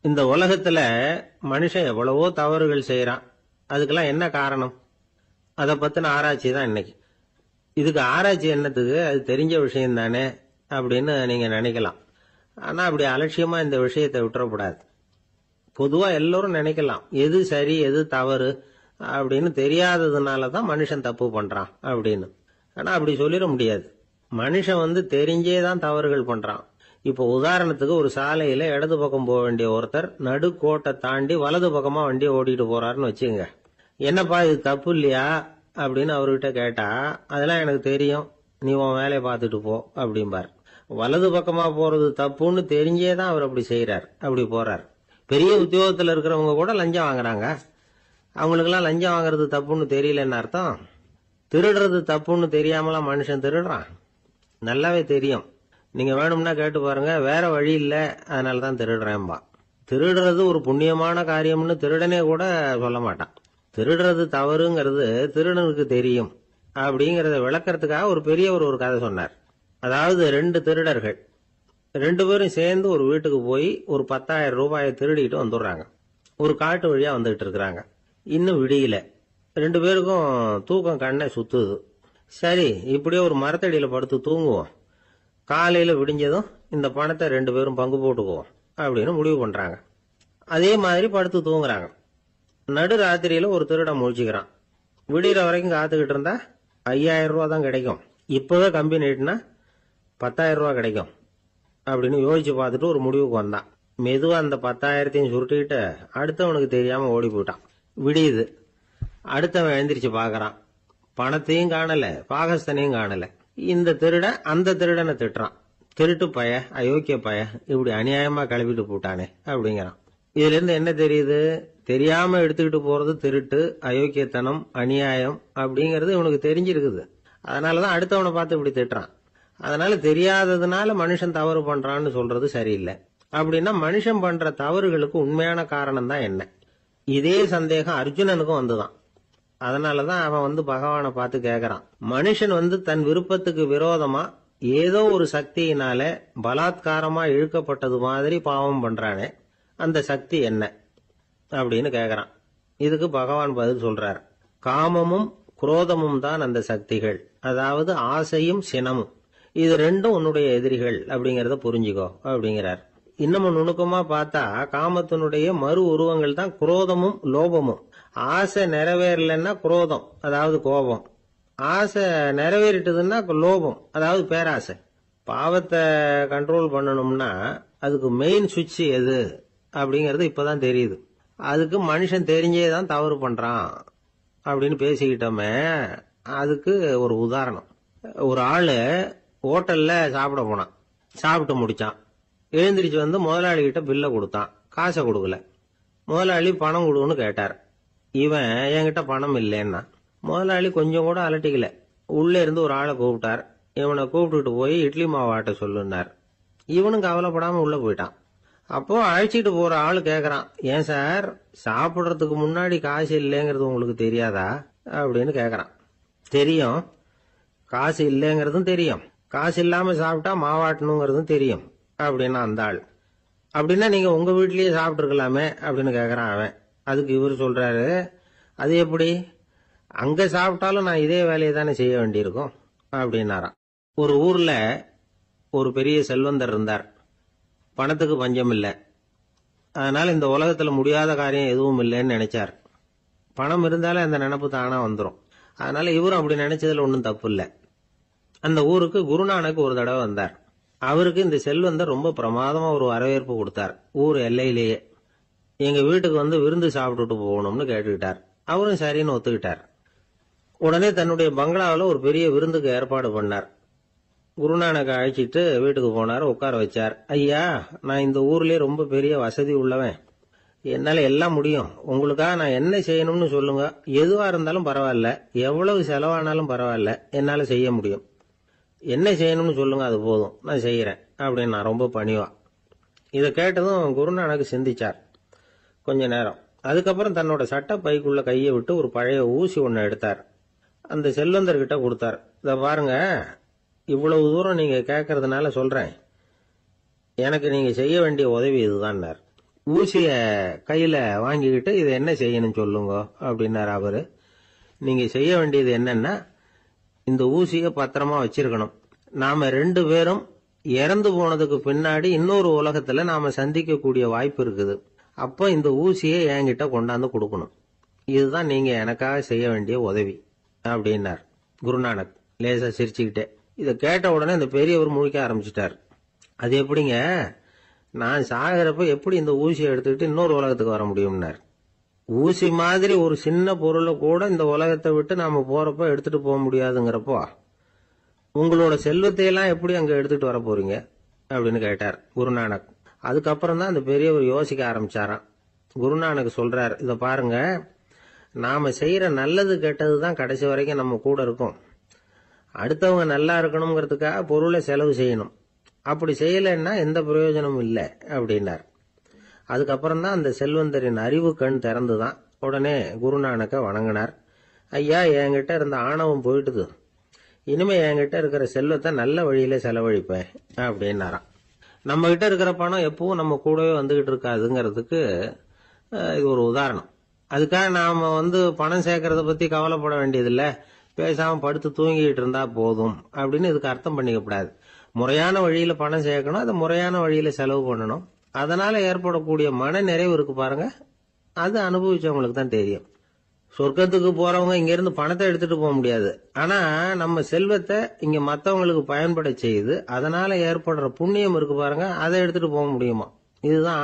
இந்த உலகத்துல மனுஷன் எவ்வளவோ தவறுகள் செய்யறான். அதுக்கெல்லாம் என்ன காரணம்? அதை பத்தின ஆராய்ச்சி தான் இன்னைக்கு. இதுக்கு ஆராய்ச்சி என்னத்துக்கு? அது தெரிஞ்ச விஷயம் தானே அப்படின்னு நீங்க நினைக்கலாம். ஆனா அப்படி அலட்சியமா இந்த விஷயத்தை விட்டுறக்கூடாது. பொதுவா எல்லோரும் நினைக்கலாம், எது சரி எது தவறு அப்படின்னு தெரியாததுனாலதான் மனுஷன் தப்பு பண்றான் அப்படின்னு. ஆனா அப்படி சொல்லிட முடியாது. மனுஷன் தெரிஞ்சே தான் தவறுகள் பண்றான். இப்போ உதாரணத்துக்கு ஒரு சாலையில இடது பக்கம் போக வேண்டிய ஒருத்தர் நடுக்கோட்டை தாண்டி வலது பக்கமா வண்டியை ஓட்டிட்டு போறாருன்னு வச்சுங்க. என்னப்பா இது தப்பு இல்லையா அப்படின்னு அவர்கிட்ட கேட்டா, அதெல்லாம் எனக்கு தெரியும், நீ உன் வேலையை பார்த்துட்டு போ அப்படிம்பார். வலது பக்கமா போறது தப்புன்னு தெரிஞ்சே தான் அவர் அப்படி செய்யறார், அப்படி போறார். பெரிய உத்தியோகத்துல இருக்கிறவங்க கூட லஞ்சம் வாங்குறாங்க. அவங்களுக்கெல்லாம் லஞ்சம் வாங்குறது தப்புன்னு தெரியலன்னு அர்த்தம்? திருடுறது தப்புன்னு தெரியாமலாம் மனுஷன் திருடுறான்? நல்லாவே தெரியும். நீங்க வேணும்னா கேட்டு பாருங்க, வேற வழி இல்ல அதனாலதான் திருடுறேன்பா. திருடுறது ஒரு புண்ணியமான காரியம்னு திருடனே கூட சொல்ல மாட்டான். திருடுறது தவறுங்கிறது திருடனுக்கு தெரியும் அப்படிங்கறத விளக்கறதுக்காக ஒரு பெரியவர் ஒரு கதை சொன்னார். அதாவது 2 திருடர்கள் 2 பேரும் சேர்ந்து ஒரு வீட்டுக்கு போய் ஒரு 10,000 ரூபாயை திருடிட்டு வந்துடுறாங்க. ஒரு காட்டு வழியா வந்துகிட்டு இருக்கிறாங்க. இன்னும் விடியல. 2 பேருக்கும் தூக்கம் கண்ணை சுத்துது. சரி, இப்படியே ஒரு மரத்தடியில படுத்து தூங்குவோம், காலையில விடிஞ்சதும் இந்த பணத்தை 2 பேரும் பங்கு போட்டுக்குவோம் அப்படின்னு முடிவு பண்றாங்க. அதே மாதிரி படுத்து தூங்குறாங்க. நடு ராத்திரியில ஒரு திருடன் முழிச்சுக்கிறான். விடிகிற வரைக்கும் காத்துக்கிட்டு இருந்தா 5,000 ரூபா தான் கிடைக்கும், இப்பவே கம்பி நீட்டினா 10,000 ரூபா கிடைக்கும் அப்படின்னு யோசிச்சு பார்த்துட்டு ஒரு முடிவுக்கு வந்தான். மெதுவா அந்த 10,000த்தையும் சுருட்டிக்கிட்டு அடுத்தவனுக்கு தெரியாம ஓடி போயிட்டான். விடியுது. அடுத்தவன் எழுந்திரிச்சு பாக்குறான். பணத்தையும் காணல, பாகஸ்தனையும் காணல. இந்த திருடன் அந்த திருடனை திட்டுறான். திருட்டு பய, அயோக்கிய பய, இப்படி அநியாயமா கிளப்பிட்டு போட்டானே அப்படிங்கிறான். இதுல இருந்து என்ன தெரியுது? தெரியாம எடுத்துக்கிட்டு போறது திருட்டு, அயோக்கியத்தனம், அநியாயம் அப்படிங்கறது இவனுக்கு தெரிஞ்சிருக்குது. அதனாலதான் அடுத்தவனை பார்த்து இப்படி திட்டுறான். அதனால தெரியாததுனால மனுஷன் தவறு பண்றான்னு சொல்றது சரியில்லை. அப்படின்னா மனுஷன் பண்ற தவறுகளுக்கு உண்மையான காரணம் தான் என்ன? இதே சந்தேகம் அர்ஜுனனுக்கும் வந்துதான். அதனாலதான் அவன் பகவானை பார்த்து கேக்குறான், மனுஷன் தன் விருப்பத்துக்கு விரோதமா ஏதோ ஒரு சக்தியினால பலாத்காரமா இழுக்கப்பட்டது மாதிரி பாவம் பண்றானே, அந்த சக்தி என்ன அப்படின்னு கேக்குறான். இதுக்கு பகவான் பதில் சொல்றார், காமமும் குரோதமும் தான் அந்த சக்திகள், அதாவது ஆசையும் சினமும். இது ரெண்டும் உன்னுடைய எதிரிகள் அப்படிங்கறத புரிஞ்சுக்கோ அப்படிங்கிறார். இன்னமும் நுணுக்கமா பார்த்தா காமத்தினுடைய மறு உருவங்கள் தான் குரோதமும் லோபமும். ஆசை நிறைவேறலன்னா குரோதம், அதாவது கோபம். ஆசை நிறைவேறிட்டதுன்னா லோபம், அதாவது பேராசை. பாவத்தை கண்ட்ரோல் பண்ணணும்னா அதுக்கு மெயின் சுவிட்ச் எது அப்படிங்கறது இப்பதான் தெரியுது. அதுக்கு மனுஷன் தெரிஞ்சேதான் தவறு பண்றான் அப்படின்னு பேசிக்கிட்டோமே. அதுக்கு ஒரு உதாரணம். ஒரு ஆளு ஹோட்டல்ல சாப்பிட போனான். சாப்பிட்டு முடிச்சான். எழுந்திரிச்சு முதலாளி கிட்ட பில்ல கொடுத்தான். காசை கொடுக்கல. முதலாளி பணம் கொடுன்னு கேட்டார். இவன் என்கிட்ட பணம் இல்லைன்னா. முதலாளி கொஞ்சம் கூட அலட்டிக்கல. உள்ள இருந்து ஒரு ஆளை கூப்பிட்டார். இவனை கூப்பிட்டுட்டு போய் இட்லி மாவாட்ட சொல்லுன்னார். இவனும் கவலைப்படாம உள்ள போயிட்டான். அப்போ அழைச்சிட்டு போற ஆளு கேக்குறான், ஏன் சார் சாப்பிடுறதுக்கு முன்னாடி காசு இல்லைங்கிறது உங்களுக்கு தெரியாதா அப்படின்னு கேக்குறான். தெரியும், காசு இல்லைங்கிறதும் தெரியும், காசு இல்லாம சாப்பிட்டா மாவாட்டணுங்கிறதும் தெரியும் அப்படின்னா அந்த ஆள். அப்படின்னா நீங்க உங்க வீட்லயே சாப்பிட்டு இருக்கலாமே அப்படின்னு கேக்குறான் அவன். அதுக்கு இவர் சொல்றாரு, அது எப்படி, அங்க சாப்பிட்டாலும் நான் இதே வேலையை தானே செய்ய வேண்டியிருக்கும் அப்படின்னாராம். ஒரு ஊர்ல ஒரு பெரிய செல்வந்தர் இருந்தார். பணத்துக்கு பஞ்சம் இல்லை. அதனால இந்த உலகத்துல முடியாத காரியம் எதுவும் இல்லைன்னு நினைச்சார். பணம் இருந்தாலே அந்த நினைப்பு தானா வந்துடும். அதனால இவரும் அப்படி நினைச்சதுல ஒன்றும் தப்பு இல்லை. அந்த ஊருக்கு குருநானக் ஒரு தடவை வந்தார். அவருக்கு இந்த செல்வந்தர் ரொம்ப பிரமாதமா ஒரு வரவேற்பு கொடுத்தார். ஊர் எல்லையிலேயே எங்க வீட்டுக்கு விருந்து சாப்பிட்டுட்டு போகணும்னு கேட்டுக்கிட்டார். அவரும் சரின்னு ஒத்துக்கிட்டார். உடனே தன்னுடைய பங்களாவில் ஒரு பெரிய விருந்துக்கு ஏற்பாடு பண்ணார். குருநானக் அழைச்சிட்டு வீட்டுக்கு போனார். உட்கார வச்சார். ஐயா, நான் இந்த ஊர்லயே ரொம்ப பெரிய வசதி உள்ளவன், என்னால எல்லாம் முடியும், உங்களுக்காக நான் என்ன செய்யணும்னு சொல்லுங்க, எதுவா இருந்தாலும் பரவாயில்ல, எவ்வளவு செலவானாலும் பரவாயில்ல, என்னால செய்ய முடியும், என்ன செய்யணும்னு சொல்லுங்க, அது போதும், நான் செய்யறேன் அப்படின்னு நான் ரொம்ப பணிவா. இதை கேட்டதும் குருநானக் சிந்திச்சார் கொஞ்ச நேரம். அதுக்கப்புறம் தன்னோட சட்ட பைக்குள்ள கையை விட்டு ஒரு பழைய ஊசி ஒன்னு எடுத்தார். அந்த செல்வந்தர்கிட்ட கொடுத்தார். இத பாருங்க, இவ்வளவு தூரம் நீங்க கேட்கறதுனால சொல்றேன், எனக்கு நீங்க செய்ய வேண்டிய உதவி இதுதான். ஊசிய கையில வாங்கிக்கிட்டு இதை என்ன செய்யணும் சொல்லுங்க அப்படின்னாரு அவரு. நீங்க செய்ய வேண்டியது என்னன்னா, இந்த ஊசிய பத்திரமா வச்சிருக்கணும். நாம 2 பேரும் இறந்து போனதுக்கு பின்னாடி இன்னொரு உலகத்துல நாம சந்திக்கக்கூடிய வாய்ப்பு இருக்குது. அப்ப இந்த ஊசியை என்கிட்ட கொண்டாந்து கொடுக்கணும். இதுதான் நீங்க எனக்காக செய்ய வேண்டிய உதவி அப்படின்னார் குருநானக் லேசா சிரிச்சுக்கிட்டே. இதை கேட்ட உடனே இந்த பெரியவர் முழிக்க ஆரம்பிச்சிட்டார். அது எப்படிங்க, நான் சாகிறப்ப எப்படி இந்த ஊசியை எடுத்துக்கிட்டு இன்னொரு உலகத்துக்கு வர முடியும்னார். ஊசி மாதிரி ஒரு சின்ன பொருளை கூட இந்த உலகத்தை விட்டு நாம போறப்ப எடுத்துட்டு போக முடியாதுங்கிறப்போ உங்களோட செல்வத்தையெல்லாம் எப்படி அங்க எடுத்துட்டு வர போறீங்க அப்படின்னு கேட்டார் குருநானக். அதுக்கப்புறம் தான் அந்த பெரியவர் யோசிக்க ஆரம்பிச்சாராம். குருநானக் சொல்றார், இத பாருங்க, நாம செய்யற நல்லது கெட்டது தான் கடைசி வரைக்கும் நம்ம கூட இருக்கும். அடுத்தவங்க நல்லா இருக்கணுங்கிறதுக்காக பொருளை செலவு செய்யணும். அப்படி செய்யலைன்னா எந்த பிரயோஜனமும் இல்லை அப்படின்னார். அதுக்கப்புறம் தான் அந்த செல்வந்தரின் அறிவு கண் திறந்துதான். உடனே குருநானக்க வணங்கினார். ஐயா, என்கிட்ட இருந்த ஆணவம் போயிட்டுது. இனிமே என்கிட்ட இருக்கிற செல்வத்தை நல்ல வழியில செலவழிப்பேன் அப்படின்னாராம். நம்ம கிட்ட இருக்கிற பணம் எப்பவும் நம்ம கூடவே வந்துகிட்டு இருக்காதுங்கிறதுக்கு இது ஒரு உதாரணம். அதுக்காக நாம பணம் சேர்க்கறத பத்தி கவலைப்பட வேண்டியதில்லை, பேசாம படுத்து தூங்கிட்டு இருந்தா போதும் அப்படின்னு இதுக்கு அர்த்தம் பண்ணிக்கப்படாது. முறையான வழியில பணம் சேர்க்கணும், அதை முறையான வழியில செலவு பண்ணணும். அதனால ஏற்படக்கூடிய மன நிறைவு இருக்கு பாருங்க, அது அனுபவிச்சவங்களுக்கு தான் தெரியும். சொர்க்கத்துக்கு போறவங்க இங்க இருந்து பணத்தை எடுத்துட்டு போக முடியாது. ஆனா நம்ம செல்வத்தை இங்க மத்தவங்களுக்கு பயன்பட செய்து அதனால ஏற்படுற புண்ணியம் இருக்கு பாருங்க, அதை எடுத்துட்டு போக முடியுமா. இதுதான்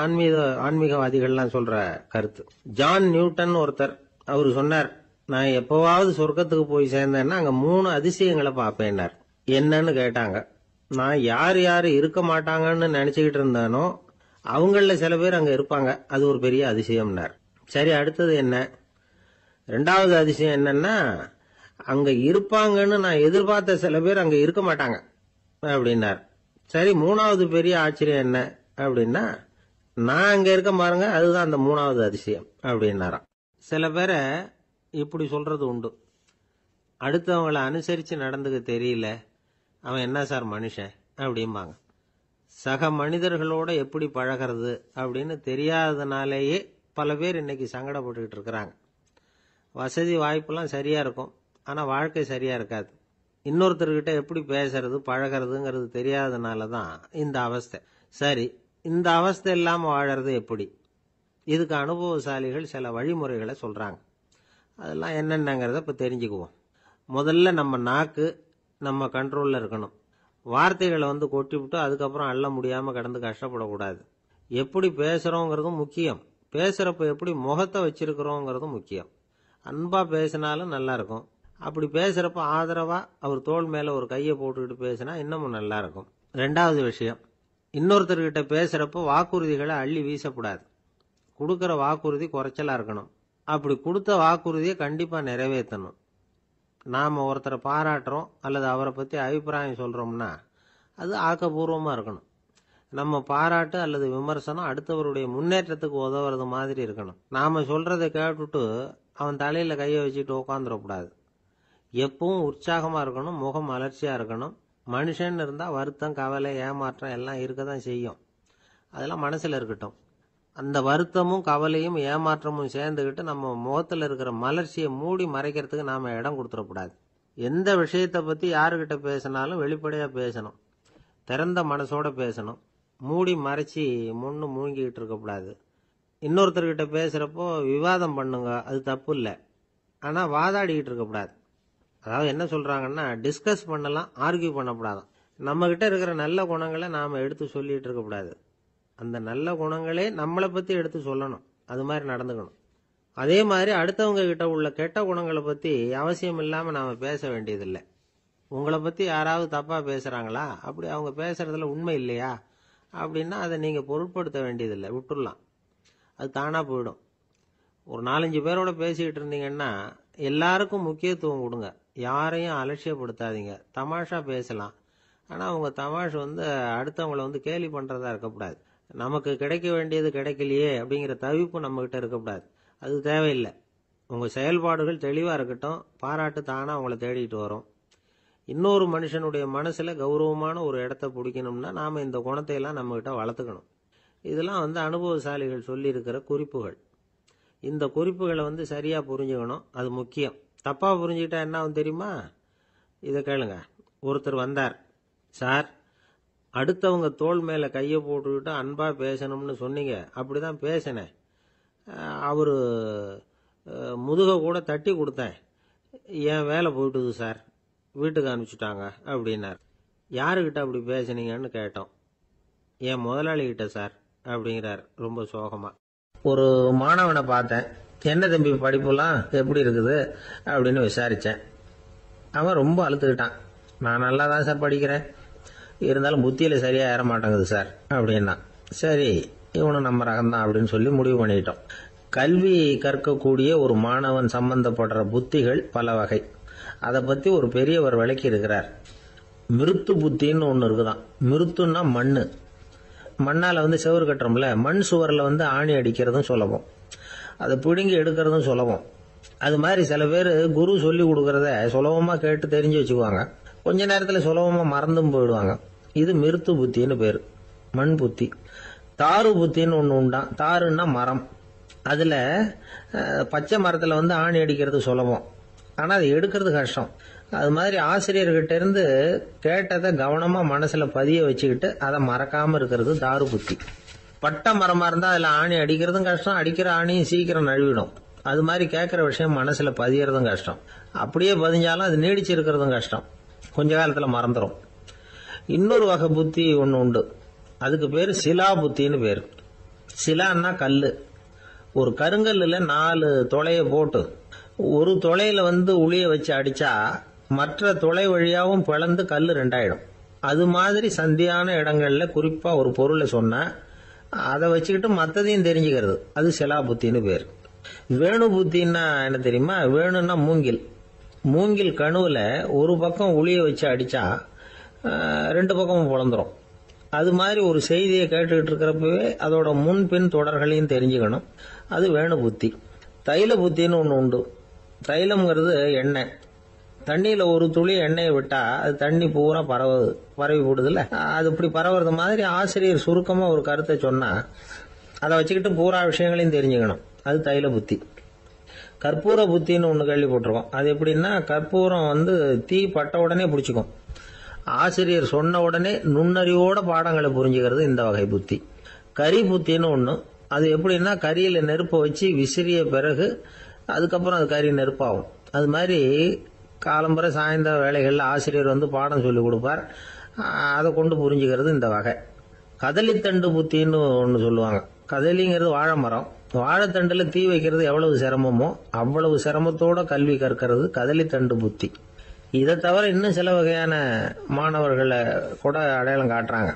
ஆன்மீகவாதிகள்லாம் சொல்ற கருத்து. ஜான் நியூட்டன் ஒருத்தர், அவரு சொன்னார், நான் எப்பவாவது சொர்க்கத்துக்கு போய் சேர்ந்தேன்னா அங்க 3 அதிசயங்களை பார்ப்பேன்னார். என்னன்னு கேட்டாங்க. நான் யார் யாரு இருக்க மாட்டாங்கன்னு நினைச்சுக்கிட்டு இருந்தானோ அவங்கள சில பேர் அங்க இருப்பாங்க, அது ஒரு பெரிய அதிசயம்னார். சரி, அடுத்தது என்ன? 2வது அதிசயம் என்னன்னா, அங்க இருப்பாங்கன்னு நான் எதிர்பார்த்த சில பேர் அங்க இருக்க மாட்டாங்க அப்படின்னார். சரி, 3வது பெரிய ஆச்சரியம் என்ன அப்படின்னா, நான் அங்க இருக்க பாருங்க, அதுதான் அந்த 3வது அதிசயம் அப்படின்னாராம். சில பேரை இப்படி சொல்றது உண்டு, அடுத்தவங்களை அனுசரிச்சு நடந்துக்க தெரியல, அவன் என்ன சார் மனுஷன் அப்படிம்பாங்க. சக மனிதர்களோட எப்படி பழகிறது அப்படின்னு தெரியாததுனாலேயே பல பேர் இன்னைக்கு சங்கடப்பட்டுக்கிட்டு இருக்கிறாங்க. வசதி வாய்ப்பெல்லாம் சரியா இருக்கும், ஆனா வாழ்க்கை சரியா இருக்காது. இன்னொருத்தர்கிட்ட எப்படி பேசுறது பழகிறதுங்கிறது தெரியாததுனால தான் இந்த அவஸ்தை. சரி, இந்த அவஸ்தை இல்லாம வாழறது எப்படி? இதுக்கு அனுபவசாலிகள் சில வழிமுறைகளை சொல்றாங்க. அதெல்லாம் என்னென்னங்கிறத இப்ப தெரிஞ்சுக்குவோம். முதல்ல நம்ம நாக்கு நம்ம கண்ட்ரோல்ல இருக்கணும். வார்த்தைகளை கொட்டிவிட்டு அதுக்கப்புறம் அள்ள முடியாம கடந்து கஷ்டப்படக்கூடாது. எப்படி பேசுறோங்கிறதும் முக்கியம், பேசுறப்ப எப்படி முகத்தை வச்சிருக்கிறோங்கிறதும் முக்கியம். அன்பா பேசினாலும் நல்லா இருக்கும். அப்படி பேசுறப்ப ஆதரவா அவர் தோள் மேல ஒரு கையை போட்டுக்கிட்டு பேசினா இன்னமும் நல்லா இருக்கும். 2வது விஷயம், இன்னொருத்தர்கிட்ட பேசுறப்போ வாக்குறுதிகளை அள்ளி வீசக்கூடாது. கொடுக்கற வாக்குறுதி குறைச்சலா இருக்கணும். அப்படி கொடுத்த வாக்குறுதியை கண்டிப்பா நிறைவேற்றணும். நாம ஒருத்தரை பாராட்டுறோம் அல்லது அவரை பத்தி அபிப்பிராயம் சொல்றோம்னா அது ஆக்கப்பூர்வமா இருக்கணும். நம்ம பாராட்டு அல்லது விமர்சனம் அடுத்தவருடைய முன்னேற்றத்துக்கு உதவுறது மாதிரி இருக்கணும். நாம சொல்றதை கேட்டுட்டு அவன் தலையில கையை வச்சுட்டு உட்காந்துடக்கூடாது. எப்பவும் உற்சாகமா இருக்கணும், முகம் மலர்ச்சியா இருக்கணும். மனுஷன் இருந்தா வருத்தம், கவலை, ஏமாற்றம் எல்லாம் இருக்கதான் செய்யும். அதெல்லாம் மனசுல இருக்கட்டும். அந்த வருத்தமும் கவலையும் ஏமாற்றமும் சேர்ந்துகிட்டு நம்ம முகத்துல இருக்கிற மலர்ச்சியை மூடி மறைக்கிறதுக்கு நாம இடம் கொடுத்துடக்கூடாது. எந்த விஷயத்தை பத்தி யாருகிட்ட பேசினாலும் வெளிப்படையா பேசணும், திறந்த மனசோட பேசணும். மூடி மறைச்சி முன்னு மூழ்கிட்டு இருக்கக்கூடாது. இன்னொருத்தர்கிட்ட பேசுறப்போ விவாதம் பண்ணுங்க, அது தப்பு இல்லை, ஆனா வாதாடிக்கிட்டு இருக்கக்கூடாது. அதாவது என்ன சொல்றாங்கன்னா, டிஸ்கஸ் பண்ணலாம், ஆர்கியூ பண்ணக்கூடாதான். நம்ம கிட்ட இருக்கிற நல்ல குணங்களை நாம எடுத்து சொல்லிட்டு இருக்கக்கூடாது. அந்த நல்ல குணங்களே நம்மளை பத்தி எடுத்து சொல்லணும், அது மாதிரி நடந்துக்கணும். அதே மாதிரி அடுத்தவங்க கிட்ட உள்ள கெட்ட குணங்களை பத்தி அவசியம் இல்லாம நாம பேச வேண்டியதில்லை. உங்களை பத்தி யாராவது தப்பா பேசுறாங்களா, அப்படி அவங்க பேசுறதுல உண்மை இல்லையா அப்படின்னா அதை நீங்க பொருட்படுத்த வேண்டியதில்லை, விட்டுடலாம், அது தானா போயிடும். ஒரு 4-5 பேரோட பேசிக்கிட்டு இருந்தீங்கன்னா எல்லாருக்கும் முக்கியத்துவம் கொடுங்க, யாரையும் அலட்சியப்படுத்தாதீங்க. தமாஷா பேசலாம், ஆனா உங்க தமாஷ் அடுத்தவங்களை கேலி பண்றதா இருக்கக்கூடாது. நமக்கு கிடைக்க வேண்டியது கிடைக்கலையே அப்படிங்கிற தவிப்பு நம்ம கிட்ட இருக்கக்கூடாது, அது தேவையில்லை. உங்க செயல்பாடுகள் தெளிவா இருக்கட்டும், பாராட்டு தானா உங்களை தேடிட்டு வரும். இன்னொரு மனுஷனுடைய மனசுல கௌரவமான ஒரு இடத்த பிடிக்கணும்னா நாம இந்த குணத்தை எல்லாம் நம்ம கிட்ட வளர்த்துக்கணும். இதெல்லாம் அனுபவசாலிகள் சொல்லியிருக்கிற குறிப்புகள். இந்த குறிப்புகளை சரியா புரிஞ்சுக்கணும், அது முக்கியம். தப்பா புரிஞ்சுக்கிட்டா என்ன ஆகும் தெரியுமா? இதை கேளுங்க. ஒருத்தர் வந்தார். சார், அடுத்தவங்க தோள் மேல கையை போட்டுக்கிட்டு அன்பா பேசணும்னு சொன்னீங்க, அப்படிதான் பேசினேன். அவரு முதுக கூட தட்டி கொடுத்தேன், என் வேலை போயிட்டுது சார், வீட்டுக்கு அனுப்பிச்சுட்டாங்க அப்படின்னார். யாருக்கிட்ட அப்படி பேசுனீங்கன்னு கேட்டோம். என் முதலாளிகிட்ட சார் அப்படிங்கிறார் ரொம்ப சோகமா. ஒரு மாணவனை பார்த்தேன். என்ன தம்பி படிப்புலாம் எப்படி இருக்குது அப்படின்னு விசாரிச்சேன். அவன் ரொம்ப அழுத்துக்கிட்டான். நான் நல்லா தான் சார் படிக்கிறேன், இருந்தாலும் புத்தியில சரியா ஏற மாட்டேங்குது சார் அப்படின்னா. சரி, இவனும் நம்ம ரகம்தான் அப்படின்னு சொல்லி முடிவு பண்ணிட்டோம். கல்வி கற்கக்கூடிய ஒரு மாணவன் சம்பந்தப்படுற புத்திகள் பல வகை. அதை பத்தி ஒரு பெரியவர் விளக்கி இருக்கிறார். மிருத்து புத்தின்னு ஒன்று இருக்குதான். மிருத்துன்னா மண்ணு. மண்ணால செவுறு கட்டுறோம்ல, மண் சுவரில் ஆணி அடிக்கிறதும் சுலபம், அதை பிடுங்கி எடுக்கிறதும் சுலபம். அது மாதிரி சில பேர் குரு சொல்லி கொடுக்கறத சுலபமா கேட்டு தெரிஞ்சு வச்சுக்குவாங்க, கொஞ்ச நேரத்தில் சுலபமா மறந்தும் போயிடுவாங்க. இது மிருத்து புத்தின்னு பேரு, மண் புத்தி. தாரு புத்தின்னு ஒன்று உண்டான். தாருன்னா மரம். அதுல பச்சை மரத்துல ஆணி அடிக்கிறது சுலபம், ஆனா அதை எடுக்கிறது கஷ்டம். அது மாதிரி ஆசிரியர்கிட்ட இருந்து கேட்டதை கவனமா மனசுல பதிய வச்சுக்கிட்டு அதை மறக்காம இருக்கிறது தாரு புத்தி. பட்டை மரமா இருந்தா அதுல ஆணி அடிக்கிறதும் கஷ்டம், அடிக்கிற ஆணியும் சீக்கிரம் நழுவிடும். அது மாதிரி கேட்கிற விஷயம் மனசுல பதியறதும் கஷ்டம். அப்படியே பதிஞ்சாலும் அது நீடிச்சு இருக்கிறதும் கஷ்டம், கொஞ்ச காலத்துல மறந்துடும். இன்னொரு வகை புத்தி ஒன்று உண்டு, அதுக்கு பேரு சிலா புத்தின்னு பேரு. சிலான்னா கல்லு. ஒரு கருங்கல்ல 4 துளைய போட்டு ஒரு துளையில உளிய வச்சு அடிச்சா மற்ற துளை வழியாவும் பிளந்து கல்லு 2 ஆயிடும். அது மாதிரி சந்தியான இடங்கள்ல குறிப்பா ஒரு பொருளை சொன்னா அதை வச்சுக்கிட்டு மற்றதையும் தெரிஞ்சுக்கிறது, அது சிலா புத்தின்னு பேர். வேணு புத்தின்னா என்ன தெரியுமா? வேணும்னா மூங்கில். மூங்கில் கணுவுல ஒரு பக்கம் உளிய வச்சு அடிச்சா 2 பக்கமும் பிளந்துரும். அது மாதிரி ஒரு செய்தியை கேட்டுக்கிட்டு இருக்கிறப்பவே அதோட முன்பின் தொடர்களையும் தெரிஞ்சுக்கணும், அது வேணு புத்தி. தைல புத்தின்னு ஒன்று உண்டு. தைலம்ங்கிறது எண்ணெய். தண்ணியில ஒரு துளி எண்ணெயை விட்டா அது தண்ணி பூரா பரவி போடுதுல்ல, அது இப்படி பரவுறது மாதிரி ஆசிரியர் சுருக்கமா ஒரு கருத்தை சொன்னா அதை வச்சுக்கிட்டு பூரா விஷயங்களையும் தெரிஞ்சுக்கணும், அது தைல புத்தி. கற்பூர புத்தின்னு ஒன்று கேள்விப்பட்டிருக்கோம். அது எப்படின்னா, கற்பூரம் தீ பட்ட உடனே பிடிச்சிக்கும். ஆசிரியர் சொன்ன உடனே நுண்ணறிவோட பாடங்களை புரிஞ்சுக்கிறது இந்த வகை புத்தி. கரி புத்தின்னு ஒன்று. அது எப்படின்னா, கரியில நெருப்பை வச்சு விசிறிய பிறகு அதுக்கப்புறம் அது கறி நெருப்பாகும். அது மாதிரி காலம்பரை சாயந்தர வேலைகளில் ஆசிரியர் பாடம் சொல்லி கொடுப்பார், அதை கொண்டு புரிஞ்சுக்கிறது இந்த வகை. கதலித்தண்டு புத்தின்னு ஒன்று சொல்லுவாங்க. கதலிங்கிறது வாழை மரம். வாழைத்தண்டுல தீ வைக்கிறது எவ்வளவு சிரமமோ அவ்வளவு சிரமத்தோட கல்வி கற்கிறது கதலித்தண்டு புத்தி. இதை தவிர இன்னும் சில வகையான மாணவர்களை கூட அடையாளம் காட்டுறாங்க.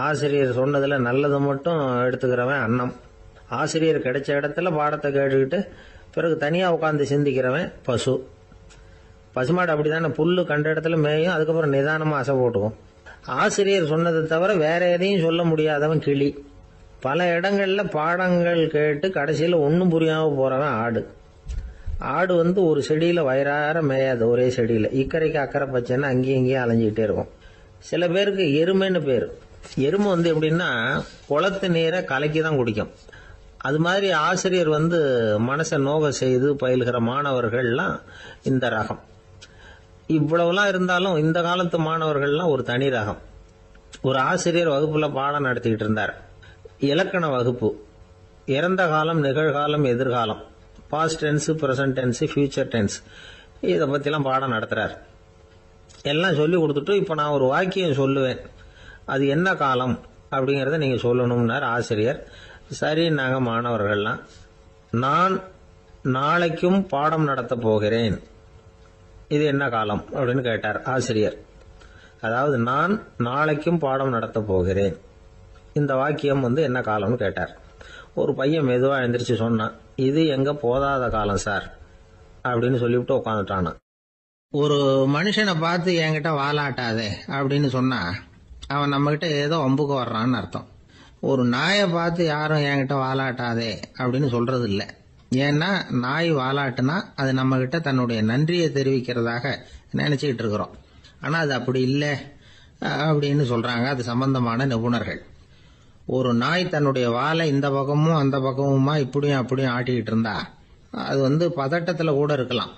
ஆசிரியர் சொன்னதுல நல்லதை மட்டும் எடுத்துக்கிறவன் அன்னம். ஆசிரியர் கிடைச்ச இடத்துல பாடத்தை கேட்டுக்கிட்டு பிறகு தனியா உட்காந்து சிந்திக்கிறவன் பசு. பசுமாடு அப்படித்தானே, புல்லு கண்ட இடத்துல மேயும், அதுக்கப்புறம் நிதானமா அசை போட்டுக்கும். ஆசிரியர் சொன்னதை தவிர வேற எதையும் சொல்ல முடியாதவன் கிளி. பல இடங்கள்ல பாடங்கள் கேட்டு கடைசியில ஒன்னும் புரியாம போறவன் ஆடு. ஆடு ஒரு செடியில வயிறார மேயாது, ஒரே செடியில இக்கரைக்கு அக்கறை பச்சைன்னு அங்கேயும் இங்கேயும் அலைஞ்சிக்கிட்டே இருக்கும். சில பேருக்கு எருமைன்னு பேரு. எருமை எப்படின்னா, குளத்து நீரை கலக்கி தான் குடிக்கும். அது மாதிரி ஆசிரியர் மனசை நோக செய்து பயில்கிற மாணவர்கள்லாம் இந்த ரகம். இவ்வளவுலாம் இருந்தாலும் இந்த காலத்து மாணவர்கள்லாம் ஒரு தனி ரகம். ஒரு ஆசிரியர் வகுப்புல பாடம் நடத்திக்கிட்டு இருந்தார். இலக்கண வகுப்பு. இறந்த காலம், நிகழ்காலம், எதிர்காலம், past tense, present tense, future tense, இதை பத்திலாம் பாடம் நடத்துறார். எல்லாம் சொல்லி கொடுத்துட்டு இப்ப நான் ஒரு வாக்கியம் சொல்லுவேன், அது என்ன காலம் அப்படிங்கறத நீங்க சொல்லணும்னார் ஆசிரியர். சரி, நாங்க மாணவர்கள்லாம், நான் நாளைக்கும் பாடம் நடத்த போகிறேன், இது என்ன காலம் அப்படின்னு கேட்டார் ஆசிரியர். அதாவது நான் நாளைக்கும் பாடம் நடத்த போகிறேன், இந்த வாக்கியம் என்ன காலம்னு கேட்டார். ஒரு பையன் மெதுவா எழுந்திரிச்சு சொன்னான், இது எங்க போதாத காலம் சார் அப்படின்னு சொல்லிவிட்டு உட்காந்துட்டானா. ஒரு மனுஷனை பார்த்து என்கிட்ட வாலாட்டாதே அப்படின்னு சொன்னா அவன் நம்ம கிட்ட ஏதோ வம்புக்கு வர்றான்னு அர்த்தம். ஒரு நாயை பார்த்து யாரும் என்கிட்ட வாலாட்டாதே அப்படின்னு சொல்றது இல்லை. ஏன்னா நாய் வாலாட்டுனா அது நம்ம கிட்ட தன்னுடைய நன்றியை தெரிவிக்கிறதாக நினைச்சுக்கிட்டு இருக்கிறோம். ஆனா அது அப்படி இல்லை அப்படின்னு சொல்றாங்க அது சம்பந்தமான நிபுணர்கள். ஒரு நாய் தன்னுடைய வாலை இந்த பக்கமும் அந்த பக்கமுமா இப்படியும் அப்படியும் ஆட்டிக்கிட்டு இருந்தா அது பதட்டத்துல கூட இருக்கலாம்.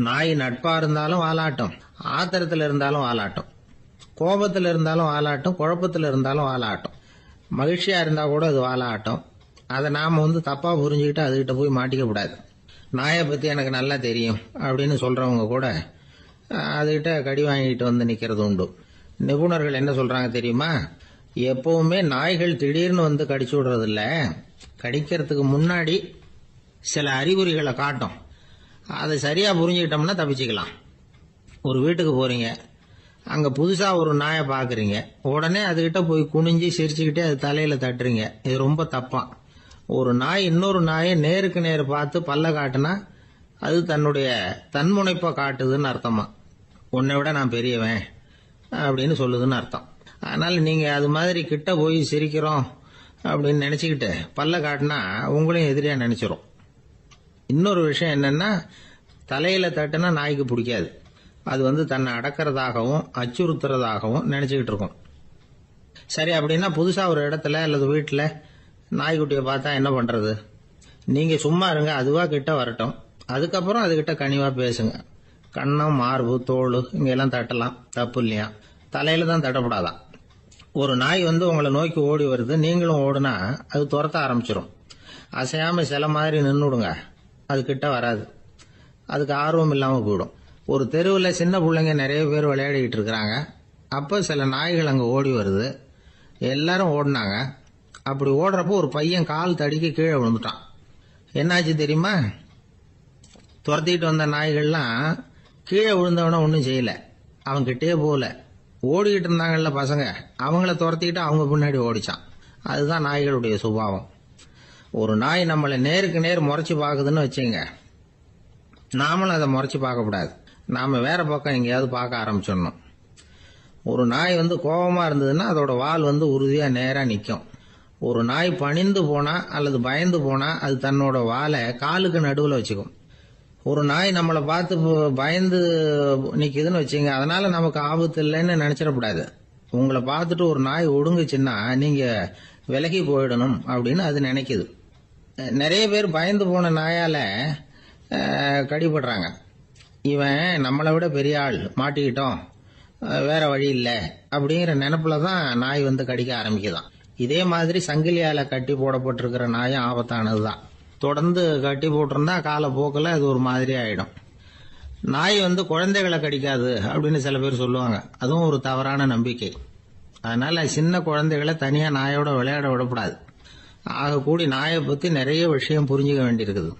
நாய் நட்பா இருந்தாலும் வாலாட்டும், ஆத்திரத்துல இருந்தாலும் வாலாட்டும், கோபத்துல இருந்தாலும் வாலாட்டும், குழப்பத்துல இருந்தாலும் வாலாட்டும், மகிழ்ச்சியா இருந்தா கூட அது வாலாட்டும். அதை நாம தப்பா புரிஞ்சுக்கிட்டு அதுகிட்ட போய் மாட்டிக்க கூடாது. நாயை பத்தி எனக்கு நல்லா தெரியும் அப்படின்னு சொல்றவங்க கூட அதுகிட்ட கடி வாங்கிட்டு நிக்கிறது உண்டு. நிபுணர்கள் என்ன சொல்றாங்க தெரியுமா? எப்பவுமே நாய்கள் திடீர்னு கடிச்சு விடுறது இல்ல, கடிக்கிறதுக்கு முன்னாடி சில அறிகுறிகளை காட்டும். அதை சரியா புரிஞ்சுக்கிட்டோம்னா தப்பிச்சுக்கலாம். ஒரு வீட்டுக்கு போறீங்க, அங்க புதுசா ஒரு நாயை பாக்குறீங்க, உடனே அதுகிட்ட போய் குனிஞ்சு சிரிச்சுக்கிட்டே அது தலையில தட்டுறீங்க. இது ரொம்ப தப்பா. ஒரு நாய் இன்னொரு நாயை நேருக்கு நேர் பார்த்து பல்ல காட்டுனா அது தன்னுடைய தன்முனைப்பை காட்டுதுன்னு அர்த்தமா. உன்னை விட நான் பெரியவன் அப்படின்னு சொல்லுதுன்னு அர்த்தம். அதனால நீங்க அது மாதிரி கிட்ட போய் சிரிக்கிறோம் அப்படின்னு நினைச்சுக்கிட்டு பல்ல காட்டினா உங்களையும் எதிரியா நினைச்சிரும். இன்னொரு விஷயம் என்னன்னா, தலையில தட்டுனா நாய்க்கு பிடிக்காது. அது தன்னை அடக்கிறதாகவும் அச்சுறுத்துறதாகவும் நினைச்சுக்கிட்டு இருக்கும். சரி, அப்படின்னா புதுசா ஒரு இடத்துல அல்லது வீட்டுல நாய்க்குட்டியை பார்த்தா என்ன பண்றது? நீங்க சும்மா இருங்க, அதுவா கிட்ட வரட்டும். அதுக்கப்புறம் அதுகிட்ட கனிவா பேசுங்க. கண்ணம், மார்பு, தோல் இங்கெல்லாம் தட்டலாம், தப்பு இல்லையா? தலையில தான் தட்டப்படாதான். ஒரு நாய் உங்களை நோக்கி ஓடி வருது, நீங்களும் ஓடுனா அது துரத்த ஆரம்பிச்சிடும். அசையாம சில மாதிரி நின்றுடுங்க, அது கிட்ட வராது. அதுக்கு ஆர்வம் இல்லாம போயிடும். ஒரு தெருவில் சின்ன பிள்ளைங்க நிறைய பேர் விளையாடிக்கிட்டு இருக்கிறாங்க. அப்ப சில நாய்கள் அங்க ஓடி வருது. எல்லாரும் ஓடினாங்க. அப்படி ஓடுறப்போ ஒரு பையன் கால் தடிக்கு கீழே விழுந்துட்டான். என்னாச்சு தெரியுமா? துரத்திட்டு வந்த நாய்கள்லாம் கீழே விழுந்தவன ஒன்றும் செய்யல, அவன் கிட்டே போகல. ஓடிக்கிட்டு இருந்தாங்கல்ல பசங்க, அவங்கள துரத்திக்கிட்டு அவங்க பின்னாடி ஓடிச்சான். அதுதான் நாய்களுடைய சுபாவம். ஒரு நாய் நம்மளை நேருக்கு நேர் முறைச்சு பாக்குதுன்னு வச்சுங்க, நாமளும் அதை முறைச்சு பார்க்கக்கூடாது. நாம வேற பக்கம் எங்கேயாவது பார்க்க ஆரம்பிச்சிடணும். ஒரு நாய் கோபமா இருந்ததுன்னா அதோட வால் உறுதியா நேரா நிற்கும். ஒரு நாய் பணிந்து போனா அல்லது பயந்து போனா அது தன்னோட வாலை காலுக்கு நடுவில் வச்சுக்கும். ஒரு நாய் நம்மளை பார்த்து பயந்து நிக்குதுன்னு வச்சுங்க, அதனால நமக்கு ஆபத்து இல்லைன்னு நினைச்சிடக்கூடாது. உங்களை பார்த்துட்டு ஒரு நாய் ஒடுங்குச்சுன்னா நீங்க விலகி போயிடணும் அப்படின்னு அது நினைக்குது. நிறைய பேர் பயந்து போன நாயால கடிபடுறாங்க. இவன் நம்மளை விட பெரிய ஆள், மாட்டிக்கிட்டோம், வேற வழி இல்லை அப்படிங்கிற நினைப்புல தான் நாய் கடிக்க ஆரம்பிக்குதான். இதே மாதிரி சங்கிலியால கட்டி போடப்பட்டிருக்கிற நாயும் ஆபத்தானதுதான். தொடர்ந்து கட்டி போட்டிருந்தா காலப்போக்கில் அது ஒரு மாதிரி ஆயிடும். நாய் குழந்தைகளை கடிக்காது அப்படின்னு சில பேர் சொல்லுவாங்க. அதுவும் ஒரு தவறான நம்பிக்கை. அதனால சின்ன குழந்தைகளை தனியா நாயோட விளையாட விடக்கூடாது. ஆக கூடி நாயை பத்தி நிறைய விஷயம் புரிஞ்சுக்க வேண்டியிருக்குது.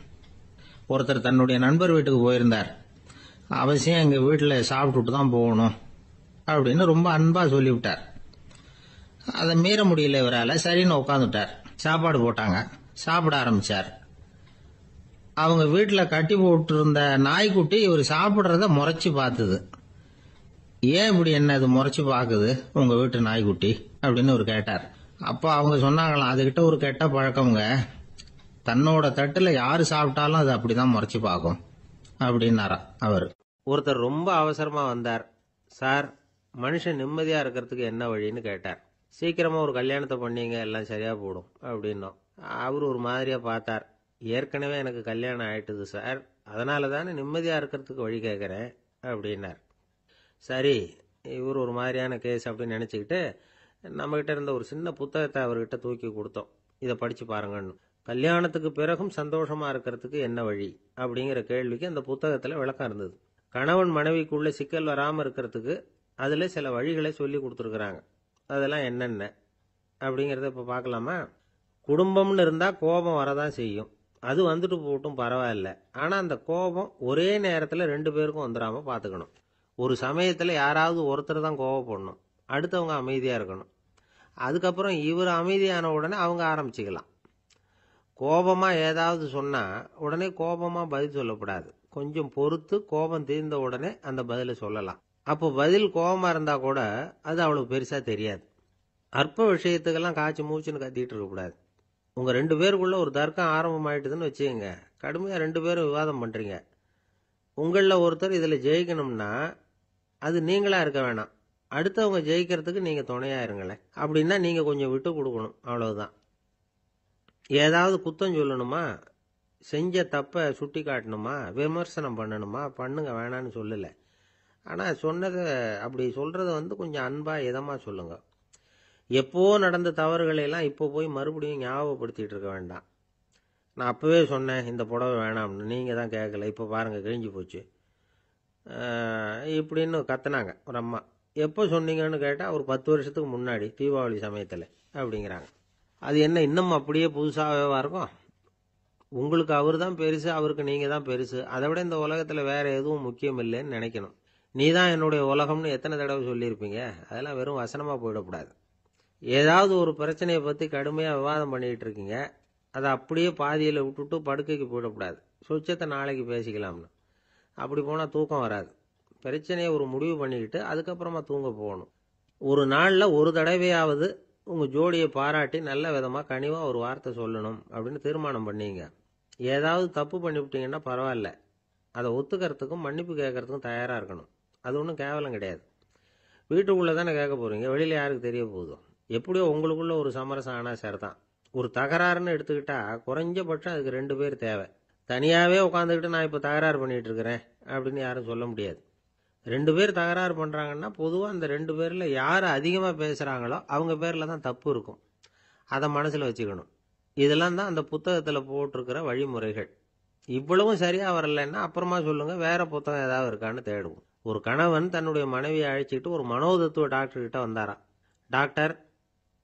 ஒருத்தர் தன்னுடைய நண்பர் வீட்டுக்கு போயிருந்தார். அவசியம் எங்க வீட்டுல சாப்பிட்டுட்டு தான் போகணும் அப்படின்னு ரொம்ப அன்பா சொல்லிவிட்டார். அதை மீற முடியல இவரால. சரின்னு உட்காந்துட்டார். சாப்பாடு போட்டாங்க, சாப்பிட ஆரம்பிச்சார். அவங்க வீட்டுல கட்டி போட்டு இருந்த நாய்க்குட்டி இவர் சாப்பிடுறத முறைச்சு பார்த்தது. ஏன் இப்படி என்ன அது முறைச்சு பாக்குது உங்க வீட்டு நாய்க்குட்டி அப்படின்னு ஒரு கேட்டார். அப்ப அவங்க சொன்னாங்களாம், அதுகிட்ட ஒரு கெட்ட பழக்கம்ங்க, தன்னோட தட்டுல யாரு சாப்பிட்டாலும் அது அப்படிதான் முறைச்சு பார்க்கும் அப்படின்னாரா அவர். ஒருத்தர் ரொம்ப அவசரமா வந்தார். சார், மனுஷன் நிம்மதியா இருக்கிறதுக்கு என்ன வழின்னு கேட்டார். சீக்கிரமா ஒரு கல்யாணத்தை பண்ணீங்க, எல்லாம் சரியா போடும் அப்படின்னோம். அவர் ஒரு மாதிரியா பார்த்தார். ஏற்கனவே எனக்கு கல்யாணம் ஆயிட்டுது சார், அதனால தானே நிம்மதியா இருக்கிறதுக்கு வழி கேட்கறேன் அப்படின்னார். சரி, இவர் ஒரு மாதிரியான கேஸ் அப்படின்னு நினைச்சுக்கிட்டு நம்மகிட்ட இருந்த ஒரு சின்ன புத்தகத்தை அவர்கிட்ட தூக்கி கொடுத்தோம். இதை படிச்சு பாருங்கன்னு. கல்யாணத்துக்கு பிறகும் சந்தோஷமா இருக்கிறதுக்கு என்ன வழி அப்படிங்கிற கேள்விக்கு அந்த புத்தகத்துல விளக்கம் இருந்தது. கணவன் மனைவிக்குள்ள சிக்கல் வராம இருக்கிறதுக்கு அதுல சில வழிகளை சொல்லி கொடுத்துருக்குறாங்க. அதெல்லாம் என்னென்ன அப்படிங்கறத இப்ப பார்க்கலாமா? குடும்பம்னு இருந்தா கோபம் வரதான் செய்யும். அது வந்துட்டு போட்டும் பரவாயில்ல. ஆனா அந்த கோபம் ஒரே நேரத்துல ரெண்டு பேருக்கும் வந்துடாம பாத்துக்கணும். ஒரு சமயத்துல யாராவது ஒருத்தர் தான் கோபப்படணும், அடுத்தவங்க அமைதியா இருக்கணும். அதுக்கப்புறம் இவர் அமைதியான உடனே அவங்க ஆரம்பிச்சுக்கலாம். கோபமா ஏதாவது சொன்னா உடனே கோபமா பதில் சொல்லக்கூடாது. கொஞ்சம் பொறுத்து கோபம் தீர்ந்த உடனே அந்த பதில சொல்லலாம். அப்போ பதில் கோபமா இருந்தா கூட அது அவளுக்கு பெருசா தெரியாது. அற்ப விஷயத்துக்கெல்லாம் காய்ச்சி மூச்சுன்னு கத்திட்டு இருக்க கூடாது. உங்க ரெண்டு பேருக்குள்ள ஒரு தர்க்கம் ஆரம்பம் ஆயிட்டுதுன்னு வச்சுக்கோங்க. கடுமையா ரெண்டு பேரும் விவாதம் பண்றீங்க. உங்கள ஒருத்தர் இதுல ஜெயிக்கணும்னா அது நீங்களா இருக்க வேணாம், அடுத்தவங்க ஜெயிக்கிறதுக்கு நீங்க துணையா இருங்களேன். அப்படின்னா நீங்க கொஞ்சம் விட்டு கொடுக்கணும், அவ்வளவுதான். ஏதாவது குத்தம் சொல்லணுமா, செஞ்ச தப்ப சுட்டி காட்டணுமா, விமர்சனம் பண்ணணுமா, பண்ணுங்க, வேணான்னு சொல்லல. ஆனா சொன்னதை அப்படி சொல்றத கொஞ்சம் அன்பா இதமா சொல்லுங்க. எப்போ நடந்த தவறுகளை எல்லாம் இப்போ போய் மறுபடியும் ஞாபகப்படுத்திட்டு இருக்க வேண்டாம். நான் அப்பவே சொன்னேன் இந்த புடவை வேணாம்னு, நீங்க தான் கேட்கல, இப்போ பாருங்க கிழிஞ்சு போச்சு இப்படின்னு கத்துனாங்க ஒரு அம்மா. எப்போ சொன்னீங்கன்னு கேட்டால் ஒரு 10 வருஷத்துக்கு முன்னாடி தீபாவளி சமயத்தில் அப்படிங்கிறாங்க. அது என்ன இன்னும் அப்படியே புதுசாகவே இருக்கும்? உங்களுக்கு அவர் தான் பெருசு, அவருக்கு நீங்கள் தான் பெருசு. அதை விட இந்த உலகத்தில் வேற எதுவும் முக்கியம் இல்லைன்னு நினைக்கணும். நீ தான் என்னுடைய உலகம்னு எத்தனை தடவை சொல்லியிருப்பீங்க? அதெல்லாம் வெறும் வசனமாக போயிடக்கூடாது. ஏதாவது ஒரு பிரச்சனையை பற்றி கடுமையாக விவாதம் பண்ணிக்கிட்டு இருக்கீங்க, அதை அப்படியே பாதியில் விட்டுட்டு படுக்கைக்கு போயிடக்கூடாது. சொச்சத்தை நாளைக்கு பேசிக்கலாம்னு. அப்படி போனால் தூக்கம் வராது. பிரச்சனையை ஒரு முடிவு பண்ணிக்கிட்டு அதுக்கப்புறமா தூங்க போகணும். ஒரு நாளில் ஒரு தடவையாவது உங்கள் ஜோடியை பாராட்டி நல்ல விதமாக கனிவாக ஒரு வார்த்தை சொல்லணும் அப்படின்னு தீர்மானம் பண்ணீங்க. ஏதாவது தப்பு பண்ணிவிட்டீங்கன்னா பரவாயில்ல, அதை ஒத்துக்கிறதுக்கும் மன்னிப்பு கேட்கறதுக்கும் தயாராக இருக்கணும். அது ஒன்றும் கேவலம் கிடையாது. வீட்டுக்குள்ளே தானே கேட்க போகிறீங்க, வெளியில் யாருக்கு தெரிய போகுதோ? எப்படியோ உங்களுக்குள்ள ஒரு சமரசம் ஆனால் சரிதான். ஒரு தகராறுன்னு எடுத்துக்கிட்டா குறைஞ்சபட்சம் அதுக்கு 2 பேர் தேவை. தனியாகவே உட்காந்துக்கிட்டு நான் இப்போ தகராறு பண்ணிகிட்டு இருக்கிறேன் அப்படின்னு யாரும் சொல்ல முடியாது. 2 பேர் தகராறு பண்ணுறாங்கன்னா பொதுவாக அந்த 2 பேரில் யார் அதிகமாக பேசுகிறாங்களோ அவங்க பேரில் தான் தப்பு இருக்கும். அதை மனசில் வச்சுக்கணும். இதெல்லாம் தான் அந்த புத்தகத்தில் போட்டிருக்கிற வழிமுறைகள். இவ்வளவும் சரியாக வரலைன்னா அப்புறமா சொல்லுங்கள், வேற புத்தகம் ஏதாவது இருக்கான்னு தேடுவோம். ஒரு கணவன் தன்னுடைய மனைவியை அழைச்சிட்டு ஒரு மனோதத்துவ டாக்டர்கிட்ட வந்தாராம். டாக்டர்,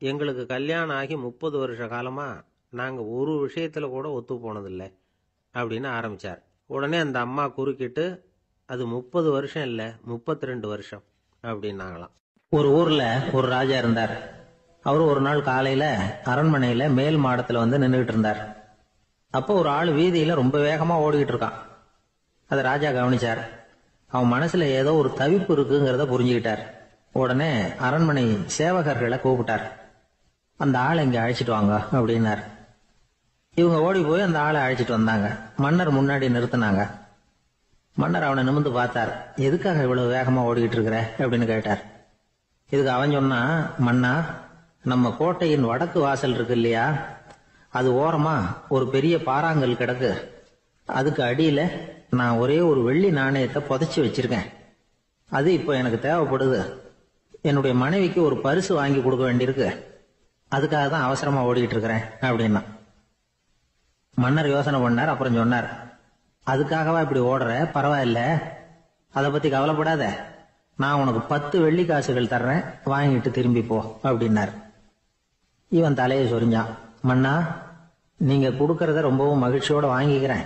எங்களுக்கு கல்யாணம் ஆகி 30 வருஷ காலமாக நாங்கள் ஒரு விஷயத்தில் கூட ஒத்து போனதில்லை அப்படின்னு ஆரம்பித்தார். உடனே அந்த அம்மா குறுக்கிட்டு, அது 30 வருஷம் இல்லை 32 வருஷம் அப்படின்னாங்களாம். ஒரு ஊரில் ஒரு ராஜா இருந்தார். அவர் ஒரு நாள் காலையில் அரண்மனையில் மேல் மாடத்தில் நின்றுகிட்டு இருந்தார். அப்போ ஒரு ஆள் வீதியில் ரொம்ப வேகமாக ஓடிக்கிட்டு இருக்கான். அதை ராஜா கவனிச்சார். அவன் மனசில் ஏதோ ஒரு தவிப்பு இருக்குங்கிறத புரிஞ்சுக்கிட்டார். உடனே அரண்மனை சேவகர்களை கூப்பிட்டார். அந்த ஆளை இங்கே அழைச்சிட்டு வாங்க அப்படின்னார். இவங்க ஓடி போய் அந்த ஆளை அழைச்சிட்டு வந்தாங்க. மன்னர் முன்னாடி நிறுத்தினாங்க. மன்னர் அவனை நிமிர்ந்து பார்த்தார். எதுக்காக இவ்வளவு வேகமா ஓடிக்கிட்டு இருக்கிற அப்படின்னு கேட்டார். இதுக்கு அவன் சொன்னா, மன்னா, நம்ம கோட்டையின் வடக்கு வாசல் இருக்கு இல்லையா, அது ஓரமா ஒரு பெரிய பாறாங்கல் கிடக்கு. அதுக்கு அடியில நான் ஒரே ஒரு வெள்ளி நாணயத்தை புதைச்சி வச்சிருக்கேன். அது இப்போ எனக்கு தேவைப்படுது. என்னுடைய மனைவிக்கு ஒரு பரிசு வாங்கி கொடுக்க வேண்டியிருக்கு. அதுக்காக தான் அவசரமா ஓடிக்கிட்டு இருக்கிறேன் அப்படின்னா. மன்னர் யோசனை பண்ணார். அப்புறம் சொன்னார், அதுக்காகவா இப்படி ஓடுற? பரவாயில்ல, அதை பத்தி கவலைப்படாத. நான் உனக்கு 10 வெள்ளி காசுகள் தர்றேன், வாங்கிட்டு திரும்பி போ அப்படின்னார். இவன் தலையை சொரிஞ்சான். மன்னா, நீங்க கொடுக்கறத ரொம்பவும் மகிழ்ச்சியோட வாங்கிக்கிறேன்.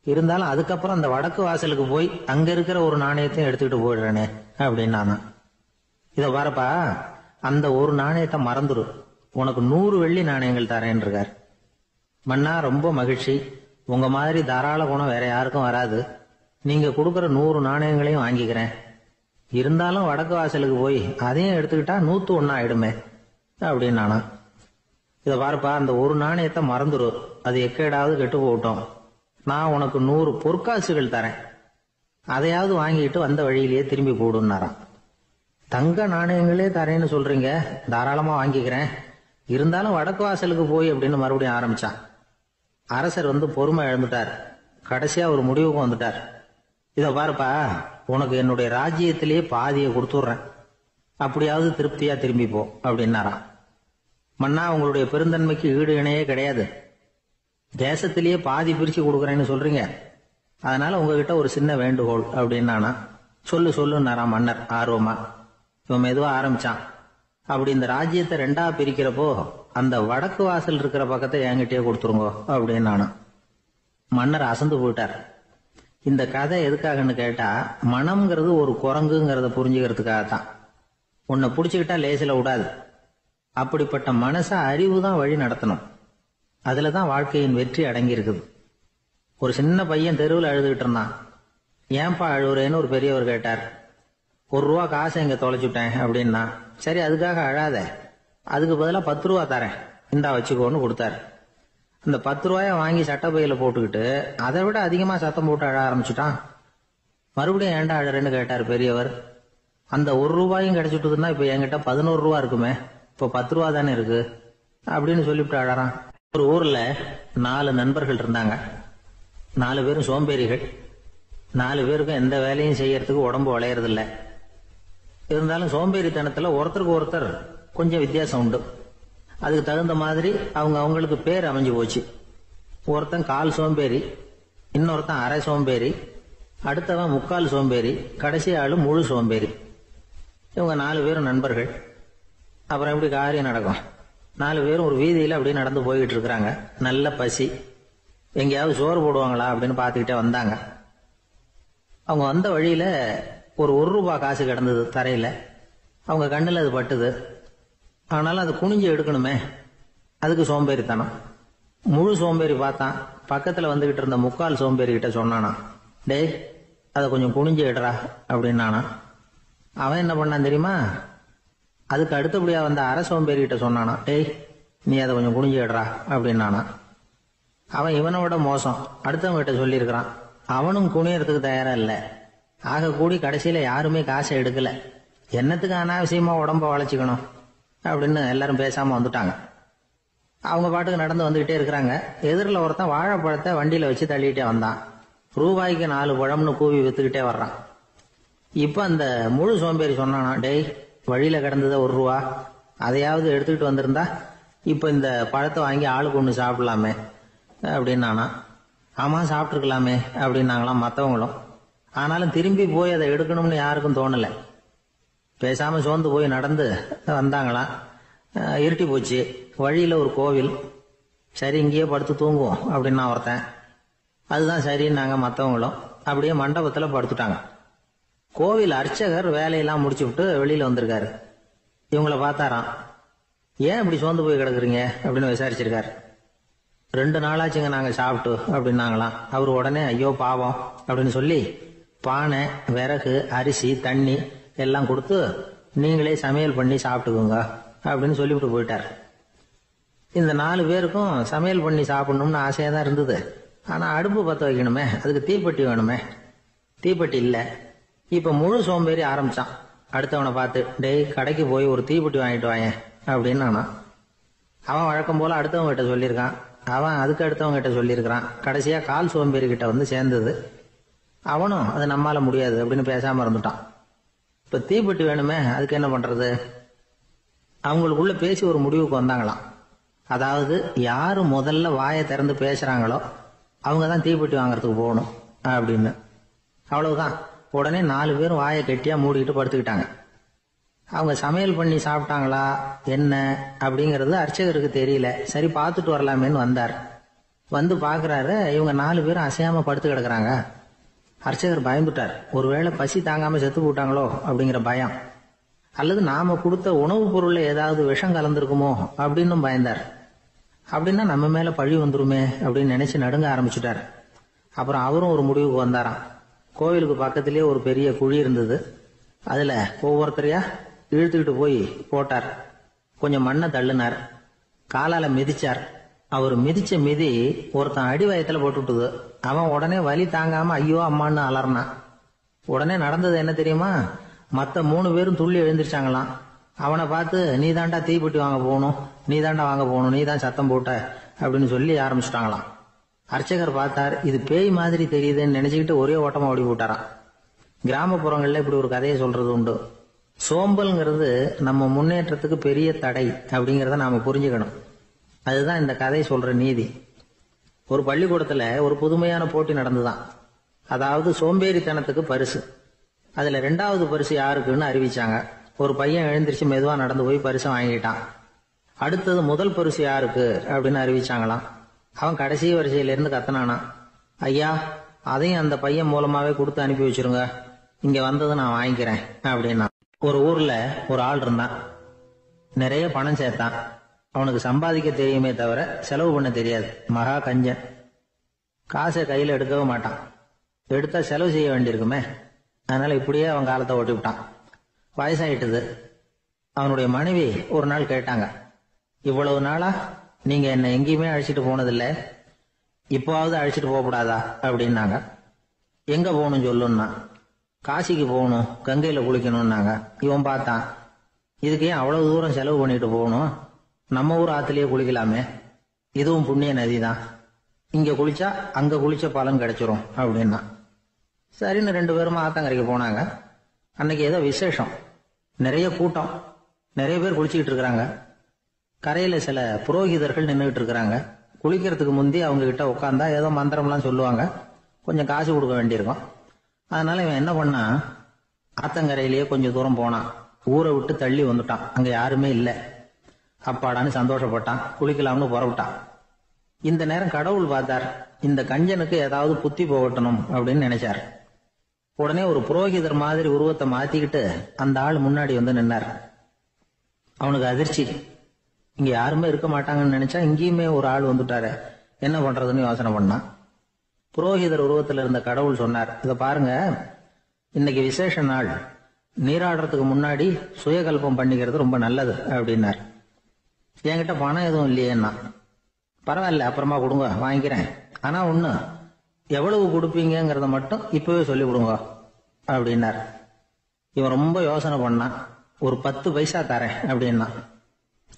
இருந்தாலும் அதுக்கப்புறம் அந்த வடக்கு வாசலுக்கு போய் அங்க இருக்கிற ஒரு நாணயத்தையும் எடுத்துக்கிட்டு போயிடுறேனே அப்படின்னா. இதை பாருப்பா, அந்த ஒரு நாணயத்தை மறந்துரு, உனக்கு 100 வெள்ளி நாணயங்கள் தரேன் இருக்கார். மன்னா, ரொம்ப மகிழ்ச்சி. உங்க மாதிரி தாராள குணம் வேற யாருக்கும் வராது. நீங்க கொடுக்கற 100 நாணயங்களையும் வாங்கிக்கிறேன். இருந்தாலும் வடக்கு வாசலுக்கு போய் அதையும் எடுத்துக்கிட்டா 101 ஆயிடுமே அப்படின்னானா. இதை பாருப்பா, அந்த ஒரு நாணயத்தை மறந்துரு, அது எக்கேடாவது கெட்டு போகட்டும். நான் உனக்கு 100 பொற்காசுகள் தரேன், அதையாவது வாங்கிட்டு வந்த வழியிலேயே திரும்பி போடுன்னாராம். தங்க நாணயங்களே தரேன்னு சொல்றீங்க, தாராளமா வாங்கிக்கிறேன். இருந்தாலும் வடக்கு வாசலுக்கு போய் அப்படின்னு மறுபடியும் ஆரம்பிச்சான். அரசர் பொறுமை இழந்துட்டார். கடைசியா ஒரு முடிவுக்கு வந்துட்டார். இதை பாருப்பா, உனக்கு என்னுடைய ராஜ்யத்திலேயே பாதியை கொடுத்துட்றேன், அப்படியாவது திருப்தியா திரும்பி போ அப்படின்னாராம். மன்னா, உங்களுடைய பெருந்தன்மைக்கு ஈடு இணையே கிடையாது. தேசத்திலேயே பாதி பிரிச்சு கொடுக்குறேன்னு சொல்றீங்க, அதனால உங்ககிட்ட ஒரு சின்ன வேண்டுகோள் அப்படின்னானா. சொல்லுன்னாராம் மன்னர் ஆர்வமா. இவன் மெதுவா ஆரம்பிச்சான். அப்படி இந்த ராஜ்யத்தை 2ஆ பிரிக்கிறப்போ அந்த வடக்கு வாசல் இருக்கிற பக்கத்தை என்கிட்டயே கொடுத்துருங்கோ அப்படின்னானா. மன்னர் அசந்து போயிட்டார். இந்த கதை எதுக்காகன்னு கேட்டா, மனம்ங்கிறது ஒரு குரங்குங்கிறத புரிஞ்சுக்கிறதுக்காகத்தான். உன்னை புடிச்சுக்கிட்டா லேசில விடாது. அப்படிப்பட்ட மனச அறிவு தான் வழி நடத்தணும். அதுலதான் வாழ்க்கையின் வெற்றி அடங்கி இருக்குது. ஒரு சின்ன பையன் தெருவில் அழுதுகிட்டு இருந்தான். ஏன்பா அழுவுறேன்னு ஒரு பெரியவர் கேட்டார். 1 ரூபா காசை இங்க தொலைச்சுட்டேன் அப்படின்னா. சரி, அதுக்காக அழாத, அதுக்கு பதிலா 10 ரூபா தரேன், இந்தா வச்சுக்கோன்னு கொடுத்தாரு. அந்த 10 ரூபாய வாங்கி சட்டப்பையில போட்டுக்கிட்டு அதை விட அதிகமா சத்தம் போட்டு அழ ஆரம்பிச்சுட்டான். மறுபடியும் ஏன்டா அழறேன்னு கேட்டார் பெரியவர். அந்த ₹1 கிடைச்சிட்டுதுன்னா இப்ப என்கிட்ட ₹11 இருக்குமே, இப்ப ₹10 தானே இருக்கு அப்படின்னு சொல்லிவிட்டு அழறான். ஒரு ஊர்ல 4 நண்பர்கள் இருந்தாங்க. 4 பேரும் சோம்பேறிகள். 4 பேருக்கும் எந்த வேலையும் செய்யறதுக்கு உடம்பு வளையறதில்ல. இருந்தாலும் சோம்பேறித்தனத்துல ஒருத்தருக்கு ஒருத்தர் கொஞ்சம் வித்தியாசம் உண்டு. அதுக்கு தகுந்த மாதிரி அவங்களுக்கு பேர் அமைஞ்சு போச்சு. ஒருத்தன் கால் சோம்பேறி, இன்னொருத்தன் அரை சோம்பேறி, அடுத்தவன் முக்கால் சோம்பேறி, கடைசி ஆளு முழு சோம்பேறி. இவங்க 4 பேரும் நண்பர்கள். அப்புறம் எப்படி காரியம் நடக்கும்? 4 பேரும் ஒரு வீதியில அப்படியே நடந்து போய்கிட்டு இருக்கிறாங்க. நல்ல பசி. எங்கேயாவது சோறு போடுவாங்களா அப்படின்னு பார்த்துக்கிட்டே வந்தாங்க. அவங்க வந்த வழியில ஒரு ₹1 காசு கிடந்தது தரையில. அவங்க கண்ணில் அது பட்டுது. ஆனாலும் அது குனிஞ்சு எடுக்கணுமே, அதுக்கு சோம்பேறித்தனம். முழு சோம்பேறி பார்த்தான். பக்கத்துல வந்துகிட்டு இருந்த முக்கால் சோம்பேறி கிட்ட சொன்னானா, டேய் அதை கொஞ்சம் குனிஞ்சு எடுறா அப்படின்னானா. அவன் என்ன பண்ணான் தெரியுமா? அதுக்கு அடுத்தபடியா வந்த அரை சோம்பேறி கிட்ட சொன்னானா, டேய் நீ அதை கொஞ்சம் குனிஞ்சு எடுறா அப்படின்னானா. அவன் இவனை விட மோசம். அடுத்தவங்க கிட்ட சொல்லியிருக்கிறான். அவனும் குனியறதுக்கு தயாரா இல்ல. ஆக கூடி கடைசியில யாருமே காசை எடுக்கல. என்னத்துக்கு அனாவசியமா உடம்ப வளைச்சுக்கணும் அப்படின்னு எல்லாரும் பேசாம வந்துட்டாங்க. அவங்க பாட்டுக்கு நடந்து வந்துகிட்டே இருக்கிறாங்க. எதிரில் ஒருத்தன் வாழைப்பழத்தை வண்டியில வச்சு தள்ளிட்டே வந்தான். ₹4 4 பழம்னு கூவி வித்துக்கிட்டே வர்றான். இப்ப அந்த முழு சோம்பேறி சொன்னானா, டேய் வழியில கிடந்தது ₹1, அதையாவது எடுத்துக்கிட்டு வந்திருந்தா இப்ப இந்த பழத்தை வாங்கி ஆளுக்கு ஒண்ணு சாப்பிடலாமே அப்படின்னானா. ஆமா சாப்பிட்டுருக்கலாமே அப்படின்னாங்களாம் மற்றவங்களும். ஆனாலும் திரும்பி போய் அதை எடுக்கணும்னு யாருக்கும் தோணலை. பேசாம சோர்ந்து போய் நடந்து வந்தாங்களாம். இருட்டி போச்சு. வழியில ஒரு கோவில். சரி இங்கேயே படுத்து தூங்குவோம் அப்படின்னா ஒருத்தன். அதுதான் சரின்னாங்க மற்றவங்களும். அப்படியே மண்டபத்துல படுத்துட்டாங்க. கோவில் அர்ச்சகர் வேலையெல்லாம் முடிச்சு விட்டு வெளியில வந்திருக்காரு. இவங்களை பார்த்தாராம். ஏன் இப்படி சோர்ந்து போய் கிடக்குறீங்க அப்படின்னு விசாரிச்சிருக்காரு. 2 நாளாச்சுங்க நாங்க சாப்பிட்டு அப்படின்னாங்களாம். அவரு உடனே ஐயோ பாவம் அப்படின்னு சொல்லி பானை, விறகு, அரிசி, தண்ணி எல்லாம் கொடுத்து நீங்களே சமையல் பண்ணி சாப்பிட்டுக்கோங்க அப்படின்னு சொல்லிவிட்டு போயிட்டார். இந்த 4 பேருக்கும் சமையல் பண்ணி சாப்பிடணும்னு ஆசையா தான் இருந்தது. ஆனா அடுப்பு பத்த வைக்கணுமே, அதுக்கு தீப்பெட்டி வேணுமே. தீப்பெட்டி இல்ல. இப்ப முழு சோம்பேறி ஆரம்பிச்சான். அடுத்தவனை பார்த்து, டேய் கடைக்கு போய் ஒரு தீப்பெட்டி வாங்கிட்டு வாயேன் அப்படின்னு. அவன் வழக்கம் போல அடுத்தவங்க கிட்ட சொல்லியிருக்கான். அவன் அதுக்கு அடுத்தவங்க கிட்ட சொல்லியிருக்கிறான். கடைசியா கால் சோம்பேறி கிட்ட வந்து சேர்ந்தது. அவனும் அது நம்மால முடியாது அப்படின்னு பேசாம இருந்துட்டான். இப்ப தீப்பெட்டி வேணுமே, அதுக்கு என்ன பண்றது? அவங்களுக்குள்ள பேசி ஒரு முடிவுக்கு வந்தாங்களாம். அதாவது யாரு முதல்ல வாயை திறந்து பேசுறாங்களோ அவங்கதான் தீப்பெட்டி வாங்கறதுக்கு போகணும் அப்படின்னு. அவ்வளவுதான். உடனே 4 பேரும் வாயை கெட்டியா மூடிக்கிட்டு படுத்துக்கிட்டாங்க. அவங்க சமையல் பண்ணி சாப்பிட்டாங்களா என்ன அப்படிங்கறது அர்ச்சகருக்கு தெரியல. சரி பார்த்துட்டு வரலாமேன்னு வந்தார். வந்து பாக்குறாரு, இவங்க 4 பேரும் அசையாம படுத்து கிடக்குறாங்க. அர்ச்சகர் பயந்துட்டார். ஒருவேளை பசி தாங்காம செத்து போட்டாங்களோ அப்படிங்கிற பயம், அல்லது நாம கொடுத்த உணவுப் பொருள்ல ஏதாவது விஷம் கலந்துருக்குமோ அப்படின்னு பயந்தார். அப்படின்னா நம்ம மேல பழி வந்துருமே அப்படின்னு நினைச்சு நடுங்க ஆரம்பிச்சுட்டார். அப்புறம் அவரும் ஒரு முடிவுக்கு வந்தாராம். கோவிலுக்கு பக்கத்திலேயே ஒரு பெரிய குழி இருந்தது. அதுல ஒவ்வொருத்தரையா இழுத்துக்கிட்டு போய் போட்டார். கொஞ்சம் மண்ணை தள்ளினார். காலால மிதிச்சார். அவர் மிதிச்ச மிதி ஒருத்தன் அடி வயத்துல போட்டுவிட்டது. அவன் உடனே வலி தாங்காம ஐயோ அம்மான்னு அலர்னான். உடனே நடந்தது என்ன தெரியுமா? மத்த 3 பேரும் துள்ளி எழுந்திருச்சாங்களாம். அவனை பார்த்து நீ தாண்டா தீப்பெட்டி வாங்க போகணும், நீ தாண்டா வாங்க போகணும், நீ தான் சத்தம் போட்ட அப்படின்னு சொல்லி ஆரம்பிச்சுட்டாங்களாம். அர்ச்சகர் பார்த்தார். இது பேய் மாதிரி தெரியுதுன்னு நினைச்சுக்கிட்டு ஒரே ஓட்டமா ஓடி போட்டாராம். கிராமப்புறங்கள்ல இப்படி ஒரு கதையை சொல்றது உண்டு. சோம்பல்ங்கிறது நம்ம முன்னேற்றத்துக்கு பெரிய தடை அப்படிங்கறத நாம புரிஞ்சுக்கணும். அதுதான் இந்த கதை சொல்ற நீதி. ஒரு பள்ளிக்கூடத்துல ஒரு புதுமையான போட்டி நடந்துதான். அதாவது சோம்பேறித்தனத்துக்கு பரிசு. அதுல 2வது பரிசு யாருக்குன்னு அறிவிச்சாங்க. ஒரு பையன் எழுந்திருச்சு மெதுவா நடந்து போய் பரிசை வாங்கிட்டான். அடுத்தது முதல் பரிசு யாருக்கு அப்படின்னு அறிவிச்சாங்களாம். அவன் கடைசி வரிசையில இருந்து கத்தனானா, ஐயா அதையும் அந்த பையன் மூலமாவே கொடுத்து அனுப்பி வச்சிருங்க, இங்க வந்தது நான் வாங்கிக்கிறேன் அப்படின்னா. ஒரு ஊர்ல ஒரு ஆள் இருந்தான். நிறைய பணம் சேர்த்தான். அவனுக்கு சம்பாதிக்க தெரியுமே தவிர செலவு பண்ண தெரியாது. மகா கஞ்சன். காசை கையில எடுக்கவே மாட்டான். எடுத்தா செலவு செய்ய வேண்டியிருக்குமே. அதனால இப்படியே அவன் காலத்தை ஓட்டி விட்டான். வயசாயிட்டது. அவனுடைய மனைவி ஒரு நாள் கேட்டாங்க, இவ்வளவு நாளா நீங்க என்ன எங்கேயுமே அழைச்சிட்டு போனதில்லை, இப்போவாவது அழைச்சிட்டு போகக்கூடாதா அப்படின்னாங்க. எங்க போகணும் சொல்லுன்னா. காசிக்கு போகணும், கங்கையில குளிக்கணும்னாங்க. இவன் பார்த்தான், இதுக்கு ஏன் அவ்வளவு தூரம் செலவு பண்ணிட்டு போகணும், நம்ம ஊர் ஆத்துலயே குளிக்கலாமே, இதுவும் புண்ணிய நதி தான், இங்க குளிச்சா அங்க குளிச்ச பலன் கிடைச்சிரும் அப்படின்னா. சரின்னு 2 பேரும் ஆத்தங்கரைக்கு போனாங்க. அன்னைக்கு ஏதோ விசேஷம், நிறைய கூட்டம், நிறைய பேர் குளிச்சுக்கிட்டு இருக்கிறாங்க. கரையில சில புரோகிதர்கள் நின்றுகிட்டு இருக்கிறாங்க. குளிக்கிறதுக்கு முந்தி அவங்க கிட்ட உட்காந்தா ஏதோ மந்திரம்லாம் சொல்லுவாங்க, கொஞ்சம் காசு கொடுக்க வேண்டியிருக்கும். அதனால இவன் என்ன பண்ணா, ஆத்தங்கரையிலேயே கொஞ்சம் தூரம் போனான். ஊரை விட்டு தள்ளி வந்துட்டான், அங்க யாருமே இல்லை. அப்பாடான்னு சந்தோஷப்பட்டான், குளிக்கலாம்னு புறப்பட்டான். இந்த நேரம் கடவுள் பார்த்தார், இந்த கஞ்சனுக்கு ஏதாவது புத்தி போகட்டணும் அப்படின்னு நினைச்சார். உடனே ஒரு புரோகிதர் மாதிரி உருவத்தை மாத்திக்கிட்டு அந்த ஆள் முன்னாடி வந்து நின்னார். அவனுக்கு அதிர்ச்சி, இங்க யாருமே இருக்க மாட்டாங்கன்னு நினைச்சா இங்கேயுமே ஒரு ஆள் வந்துட்டாரு, என்ன பண்றதுன்னு யோசனை பண்ணான். புரோகிதர் உருவத்தில் இருந்த கடவுள் சொன்னார், இதை பாருங்க, இன்னைக்கு விசேஷ நாள், நீராடுறதுக்கு முன்னாடி சுயகல்பம் பண்ணிக்கிறது ரொம்ப நல்லது அப்படின்னார். என்கிட்ட பணம் எதுவும் இல்லையேன்னா. பரவாயில்ல, அப்புறமா கொடுங்க, வாங்கிக்கிறேன். ஆனா ஒண்ணு, எவ்வளவு கொடுப்பீங்கிறத மட்டும் இப்பவே சொல்லி கொடுங்க அப்படின்னார். இவன் ரொம்ப யோசனை பண்ணான், ஒரு 10 பைசா தரேன் அப்படின்னா.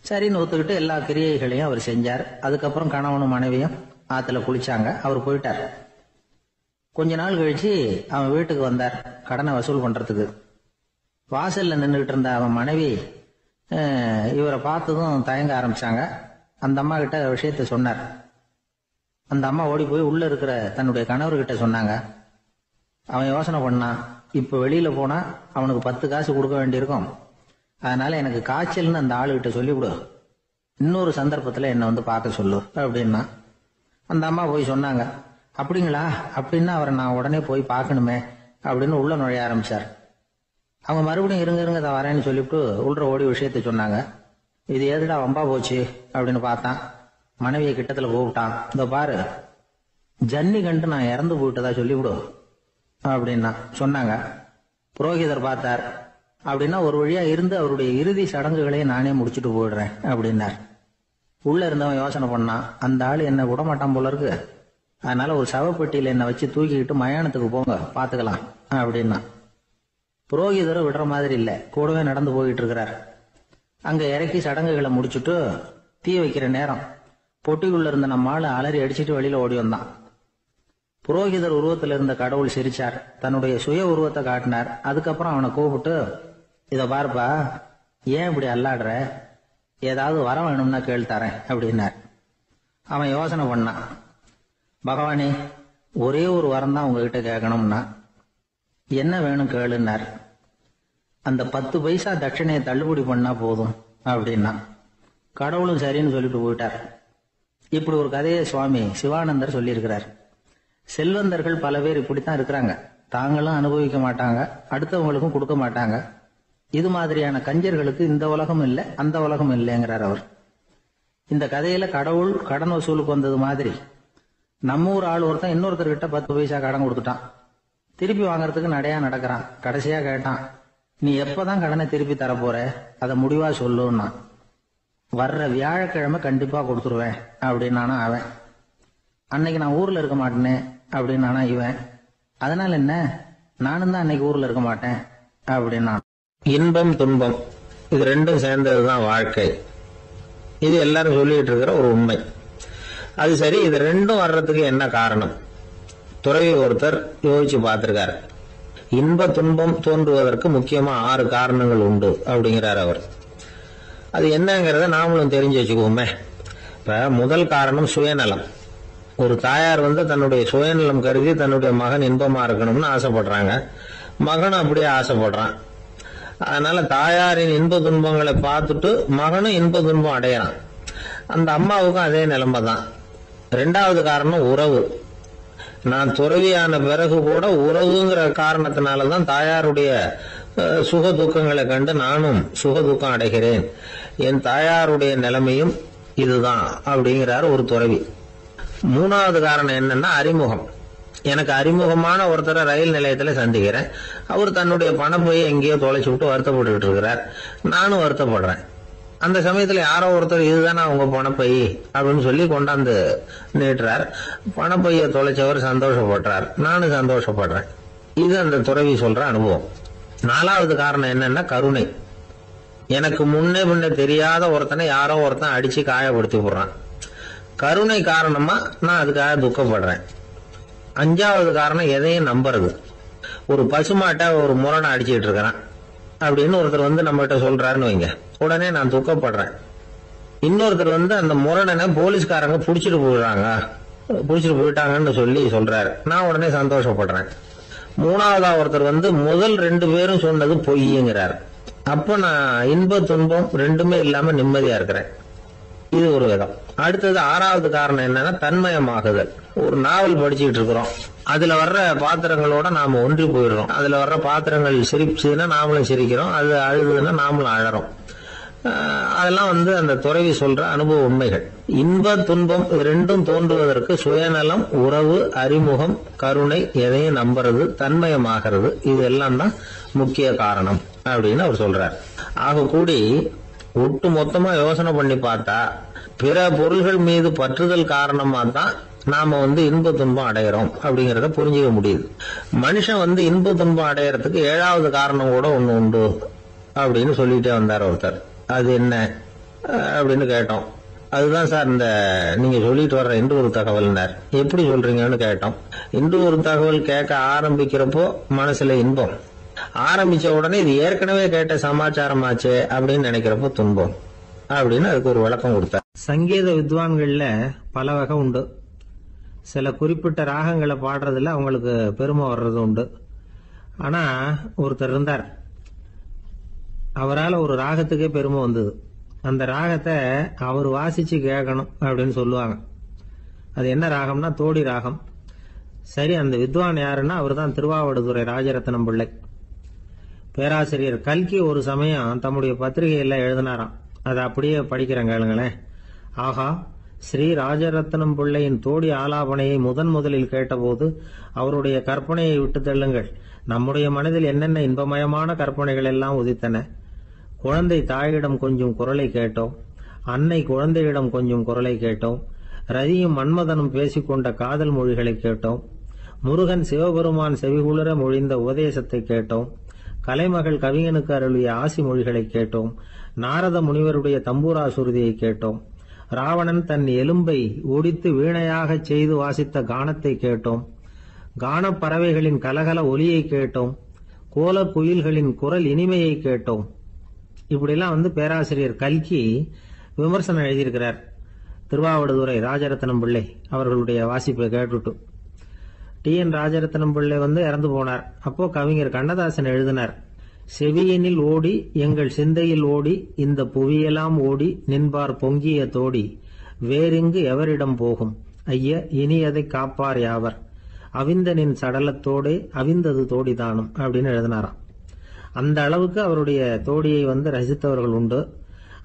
சரின்னு ஒத்துக்கிட்டு எல்லா கிரியைகளையும் அவர் செஞ்சார். அதுக்கப்புறம் கணவனும் மனைவியும் ஆத்துல குளிச்சாங்க. அவர் போயிட்டார். கொஞ்ச நாள் கழிச்சு அவன் வீட்டுக்கு வந்தார், கடனை வசூல் பண்றதுக்கு. வாசல்ல நின்றுகிட்டு இருந்த அவன் மனைவி இவரை பார்த்ததும் தயங்க ஆரம்பிச்சாங்க. அந்த அம்மா கிட்ட விஷயத்த சொன்னார். அந்த அம்மா ஓடி போய் உள்ள இருக்கிற தன்னுடைய கணவர்கிட்ட சொன்னாங்க. அவன் யோசனை பண்ணான், இப்ப வெளியில போனா அவனுக்கு 10 காசு கொடுக்க வேண்டியிருக்கும், அதனால எனக்கு காய்ச்சல்னு அந்த ஆளுகிட்ட சொல்லிவிடு, இன்னொரு சந்தர்ப்பத்துல என்ன வந்து பார்க்க சொல்லு அப்படின்னா. அந்த அம்மா போய் சொன்னாங்க. அப்படிங்களா, அப்படின்னா அவரை நான் உடனே போய் பார்க்கணுமே அப்படின்னு உள்ள நுழைய ஆரம்பிச்சார். அவங்க மறுபடியும் இருங்க தான் வரேன்னு சொல்லிவிட்டு உள்ள ஓடி விஷயத்த சொன்னாங்க. இது எதுடா வம்பா போச்சு அப்படின்னு பார்த்தான். மனைவியை கிட்டத்துல கூப்பிட்டான், இதோ பாரு, ஜன்னி கண்டு நான் இறந்து போயிட்டதா சொல்லிவிடு அப்படின்னா சொன்னாங்க. புரோகிதர் பார்த்தார். அப்படின்னா ஒரு வழியா இருந்து அவருடைய இறுதி சடங்குகளை நானே முடிச்சுட்டு போயிடுறேன் அப்படின்னார். உள்ள இருந்தவன் யோசனை பண்ணான், அந்த ஆள் என்ன விட மாட்டான் போல இருக்கு, அதனால ஒரு சவப்பெட்டியில என்னை வச்சு தூக்கிக்கிட்டு மயானத்துக்கு போங்க, பாத்துக்கலாம் அப்படின்னா. புரோகிதரை விடுற மாதிரி இல்ல, கூடவே நடந்து போயிட்டு இருக்கிறார். அங்க இறக்கி சடங்குகளை முடிச்சுட்டு தீ வைக்கிற நேரம் பொட்டிக்குள்ள இருந்த நம்ம ஆளு அலறி அடிச்சுட்டு வெளியில ஓடி வந்தான். புரோகிதர் உருவத்தில் இருந்த கடவுள் சிரிச்சார், தன்னுடைய சுய உருவத்தை காட்டினார். அதுக்கப்புறம் அவனை கூப்பிட்டு, இத பாருப்பா, ஏன் இப்படி அல்லாடுற, ஏதாவது வர வேணும்னா கேள் தரேன் அப்படின்னார். அவன் யோசனை பண்ணான், பகவானே, ஒரே ஒரு வரம் தான் உங்ககிட்ட கேட்கணும்னா. என்ன வேணும் கேளுன்னார். அந்த 10 பைசா தட்சணையை தள்ளுபடி பண்ணா போதும் அப்படின்னா. கடவுளும் சரின்னு சொல்லிட்டு போயிட்டார். இப்படி ஒரு கதையை சுவாமி சிவானந்தர் சொல்லியிருக்கிறார். செல்வந்தர்கள் பல பேர் இப்படித்தான் இருக்கிறாங்க, தாங்களும் அனுபவிக்க மாட்டாங்க, அடுத்தவங்களுக்கும் கொடுக்க மாட்டாங்க. இது மாதிரியான கஞ்சர்களுக்கு இந்த உலகம் இல்லை, அந்த உலகம் இல்லைங்கிறார் அவர். இந்த கதையில கடவுள் கடன் வசூலுக்கு வந்தது மாதிரி நம்ம ஊர் ஆள் ஒருத்தன் இன்னொருத்தர்கிட்ட 10 பைசா கடன் கொடுத்துட்டான். திருப்பி வாங்கறதுக்கு நடையா நடக்கிறான். கடைசியா கேட்டான், நீ எப்பதான் கடனை திருப்பி தரப்போற, அதை முடிவா சொல்லுன்னா. வர்ற வியாழக்கிழமை கண்டிப்பா கொடுத்துருவேன் அப்படின்னானா அவன். அன்னைக்கு நான் ஊர்ல இருக்க மாட்டேனே அப்படின்னானா இவன். அதனால என்ன, நானும் தான் அன்னைக்கு ஊர்ல இருக்க மாட்டேன் அப்படின்னா. இன்பம் துன்பம் இது ரெண்டும் சேர்ந்ததுதான் வாழ்க்கை. இது எல்லாரும் சொல்லிட்டு இருக்கிற ஒரு உண்மை. அது சரி, இது ரெண்டும் வர்றதுக்கு என்ன காரணம்? துறவி ஒருத்தர் யோசிச்சு பார்த்திருக்காரு. இன்ப துன்பம் தோன்றுவதற்கு முக்கியமா 6 காரணங்கள் உண்டு அப்படிங்கிறார் அவர். அது என்னங்கிறத நாமளும் தெரிஞ்சு வச்சுக்குவோமே. இப்ப முதல் காரணம் சுயநலம். ஒரு தாயார் தன்னுடைய சுயநலம் கருதி தன்னுடைய மகன் இன்பமா இருக்கணும்னு ஆசைப்படுறாங்க. மகனும் அப்படியே ஆசைப்படுறான். அதனால தாயாரின் இன்ப துன்பங்களை பார்த்துட்டு மகனும் இன்ப துன்பம் அடையறான். அந்த அம்மாவுக்கும் அதே நிலைமை தான். 2வது காரணம் உறவு. நான் துறவியான பிறகு கூட உறவுங்கிற காரணத்தினாலதான் தாயாருடைய சுக துக்கங்களை கண்டு நானும் சுக துக்கம் அடைகிறேன். என் தாயாருடைய நிலைமையும் இதுதான் அப்படிங்கிறார் ஒரு துறவி. 3வது காரணம் என்னன்னா அறிமுகம். எனக்கு அறிமுகமான ஒருத்தரை ரயில் நிலையத்துல சந்திக்கிறேன். அவர் தன்னுடைய பணப்பையை எங்கேயோ தொலைச்சு விட்டு வருத்தப்பட்டு இருக்கிறார். நானும் வருத்தப்படுறேன். அந்த சமயத்துல யாரோ ஒருத்தர் இதுதானே அவங்க பணப்பை அப்படின்னு சொல்லி கொண்டாந்து நீட்டுறார். பணப்பைய தொலைச்சவர் சந்தோஷப்படுறார், நானும் சந்தோஷப்படுறேன். இது அந்த துறவி சொல்ற அனுபவம். 4வது காரணம் என்னன்னா கருணை. எனக்கு முன்னே பின்ன தெரியாத ஒருத்தனை யாரோ ஒருத்தன் அடிச்சு காயப்படுத்தி போடுறான். கருணை காரணமா நான் அதுக்காக துக்கப்படுறேன். 5வது காரணம் எதையும் நம்புறது. ஒரு பசுமாட்டை ஒரு முரணை அடிச்சுட்டு இருக்கிறான் அப்படின்னு ஒருத்தர் வந்து நம்ம கிட்ட சொல்றாருன்னு வைங்க, உடனே நான் துக்கப்படுறேன். இன்னொருத்தர் வந்து அந்த முரணனை போலீஸ்காரங்க புடிச்சிட்டு போயிட்டாங்கன்னு சொல்லி சொல்றாரு, நான் உடனே சந்தோஷப்படுறேன். 3வதா ஒருத்தர் வந்து முதல் 2 பேரும் சொன்னது பொய்யுங்கிறார். அப்ப நான் இன்ப துன்பம் 2மே இல்லாம நிம்மதியா இருக்கிறேன். இது ஒரு விதம். அடுத்தது 6வது காரணம் என்னன்னா தன்மயமாகுதல். ஒரு நாவல் படிச்சுட்டு இருக்கிறோம், அதுல வர்ற பாத்திரங்களோட நாம ஒன்றி போயிடுறோம். அதுல வர்ற பாத்திரங்கள் சிரிச்சுன்னா நாமளும் சிரிக்கிறோம், அது அழுதுன்னா நாமளும் அழறோம். அதெல்லாம் வந்து அந்த துறவி சொல்ற அனுபவ உண்மைகள். இன்ப துன்பம் 2ம் தோன்றுவதற்கு சுயநலம், உறவு, அறிமுகம், கருணை, எதையும் நம்புறது, தன்மயமாகிறது, இது எல்லாம் தான் முக்கிய காரணம் அப்படின்னு அவர் சொல்றார். ஆக கூடி ஒட்டு மொத்தமா யோசனை பண்ணி பார்த்தா பிற பொருள்கள் மீது பற்றுதல் காரணமா தான் நாம வந்து இன்ப துன்பம் அடையிறோம் அப்படிங்கறத புரிஞ்சுக்க முடியுது. மனுஷன் வந்து இன்ப துன்பம் அடையறதுக்கு 7வது காரணம் கூட ஒண்ணு உண்டு அப்படின்னு சொல்லிட்டே வந்தார் ஒருத்தர். அது என்ன அப்படின்னு கேட்டோம். அதுதான் சார் இந்த நீங்க சொல்லிட்டு வர்ற இன்று ஒரு தகவல்னார். எப்படி சொல்றீங்கன்னு கேட்டோம். இன்று ஒரு தகவல் கேட்க ஆரம்பிக்கிறப்போ மனசுல இன்பம், ஆரம்பிச்ச உடனே இது ஏற்கனவே கேட்ட சமாச்சாரமாச்சே அப்படின்னு நினைக்கிறப்போ துன்பம் அப்படின்னு அதுக்கு ஒரு விளக்கம் கொடுத்தார். சங்கீத வித்வான்கள்ல பல வகை உண்டு. சில குறிப்பிட்ட ராகங்களை பாடுறதுல அவங்களுக்கு பெருமை வர்றது உண்டு. ஆனா ஒருத்தர் இருந்தார், அவரால் ஒரு ராகத்துக்கே பெருமை வந்தது. அந்த ராகத்தை அவர் வாசிச்சு கேட்கணும் அப்படின்னு சொல்லுவாங்க. அது என்ன ராகம்னா தோடி ராகம். சரி, அந்த வித்வான் யாருன்னா அவர் தான் திருவாவடுதுறை ராஜரத்னம் பிள்ளை. பேராசிரியர் கல்கி ஒரு சமயம் தம்முடைய பத்திரிகையில எழுதினாராம். அதை அப்படியே படிக்கிறேன் கேளுங்களேன். ஆகா, ஸ்ரீ ராஜரத்னம் பிள்ளையின் தோடி ஆலாபனையை முதலில் கேட்டபோது அவருடைய கற்பனையை விட்டு தள்ளுங்கள். நம்முடைய மனதில் என்னென்ன இன்பமயமான கற்பனைகள் எல்லாம் உதித்தன. குழந்தை தாயிடம் கொஞ்சம் குரலை கேட்டோம், அன்னை குழந்தையிடம் கொஞ்சம் குரலை கேட்டோம், ரதியும் மன்மதனும் பேசிக்கொண்ட காதல் மொழிகளை கேட்டோம், முருகன் சிவபெருமான் செவிகுளிர மொழிந்த உபதேசத்தை கேட்டோம், கலைமகள் கவிஞனுக்கு அருளிய ஆசி மொழிகளை கேட்டோம், நாரத முனிவருடைய தம்பூரா சுருதியை கேட்டோம், ராவணன் தன் எலும்பை ஒடித்து வீணையாக செய்து வாசித்த கானத்தை கேட்டோம், கானப் பறவைகளின் கலகல ஒலியை கேட்டோம், கோல குயில்களின் குரல் இனிமையை கேட்டோம். இப்படிலாம் வந்து பேராசிரியர் கல்கி விமர்சனம் எழுதியிருக்கிறார் திருவாவடுதுறை ராஜரத்னம் பிள்ளை அவர்களுடைய வாசிப்பை கேட்டுட்டு. TN ராஜரத்னம் பிள்ளை வந்து இறந்து போனார். அப்போ கவிஞர் கண்ணதாசன் எழுதினார், செவியனில் ஓடி எங்கள் சிந்தையில் ஓடி இந்த புவியெல்லாம் ஓடி நின்பார் பொங்கிய தோடி வேறிங்கு எவரிடம் போகும் ஐய இனி அதை காப்பார் யாவர் அவிந்தனின் சடலத்தோடே அவிந்தது தோடிதானும் அப்படின்னு எழுதினாராம். அந்த அளவுக்கு அவருடைய தோடியை வந்து ரசித்தவர்கள் உண்டு.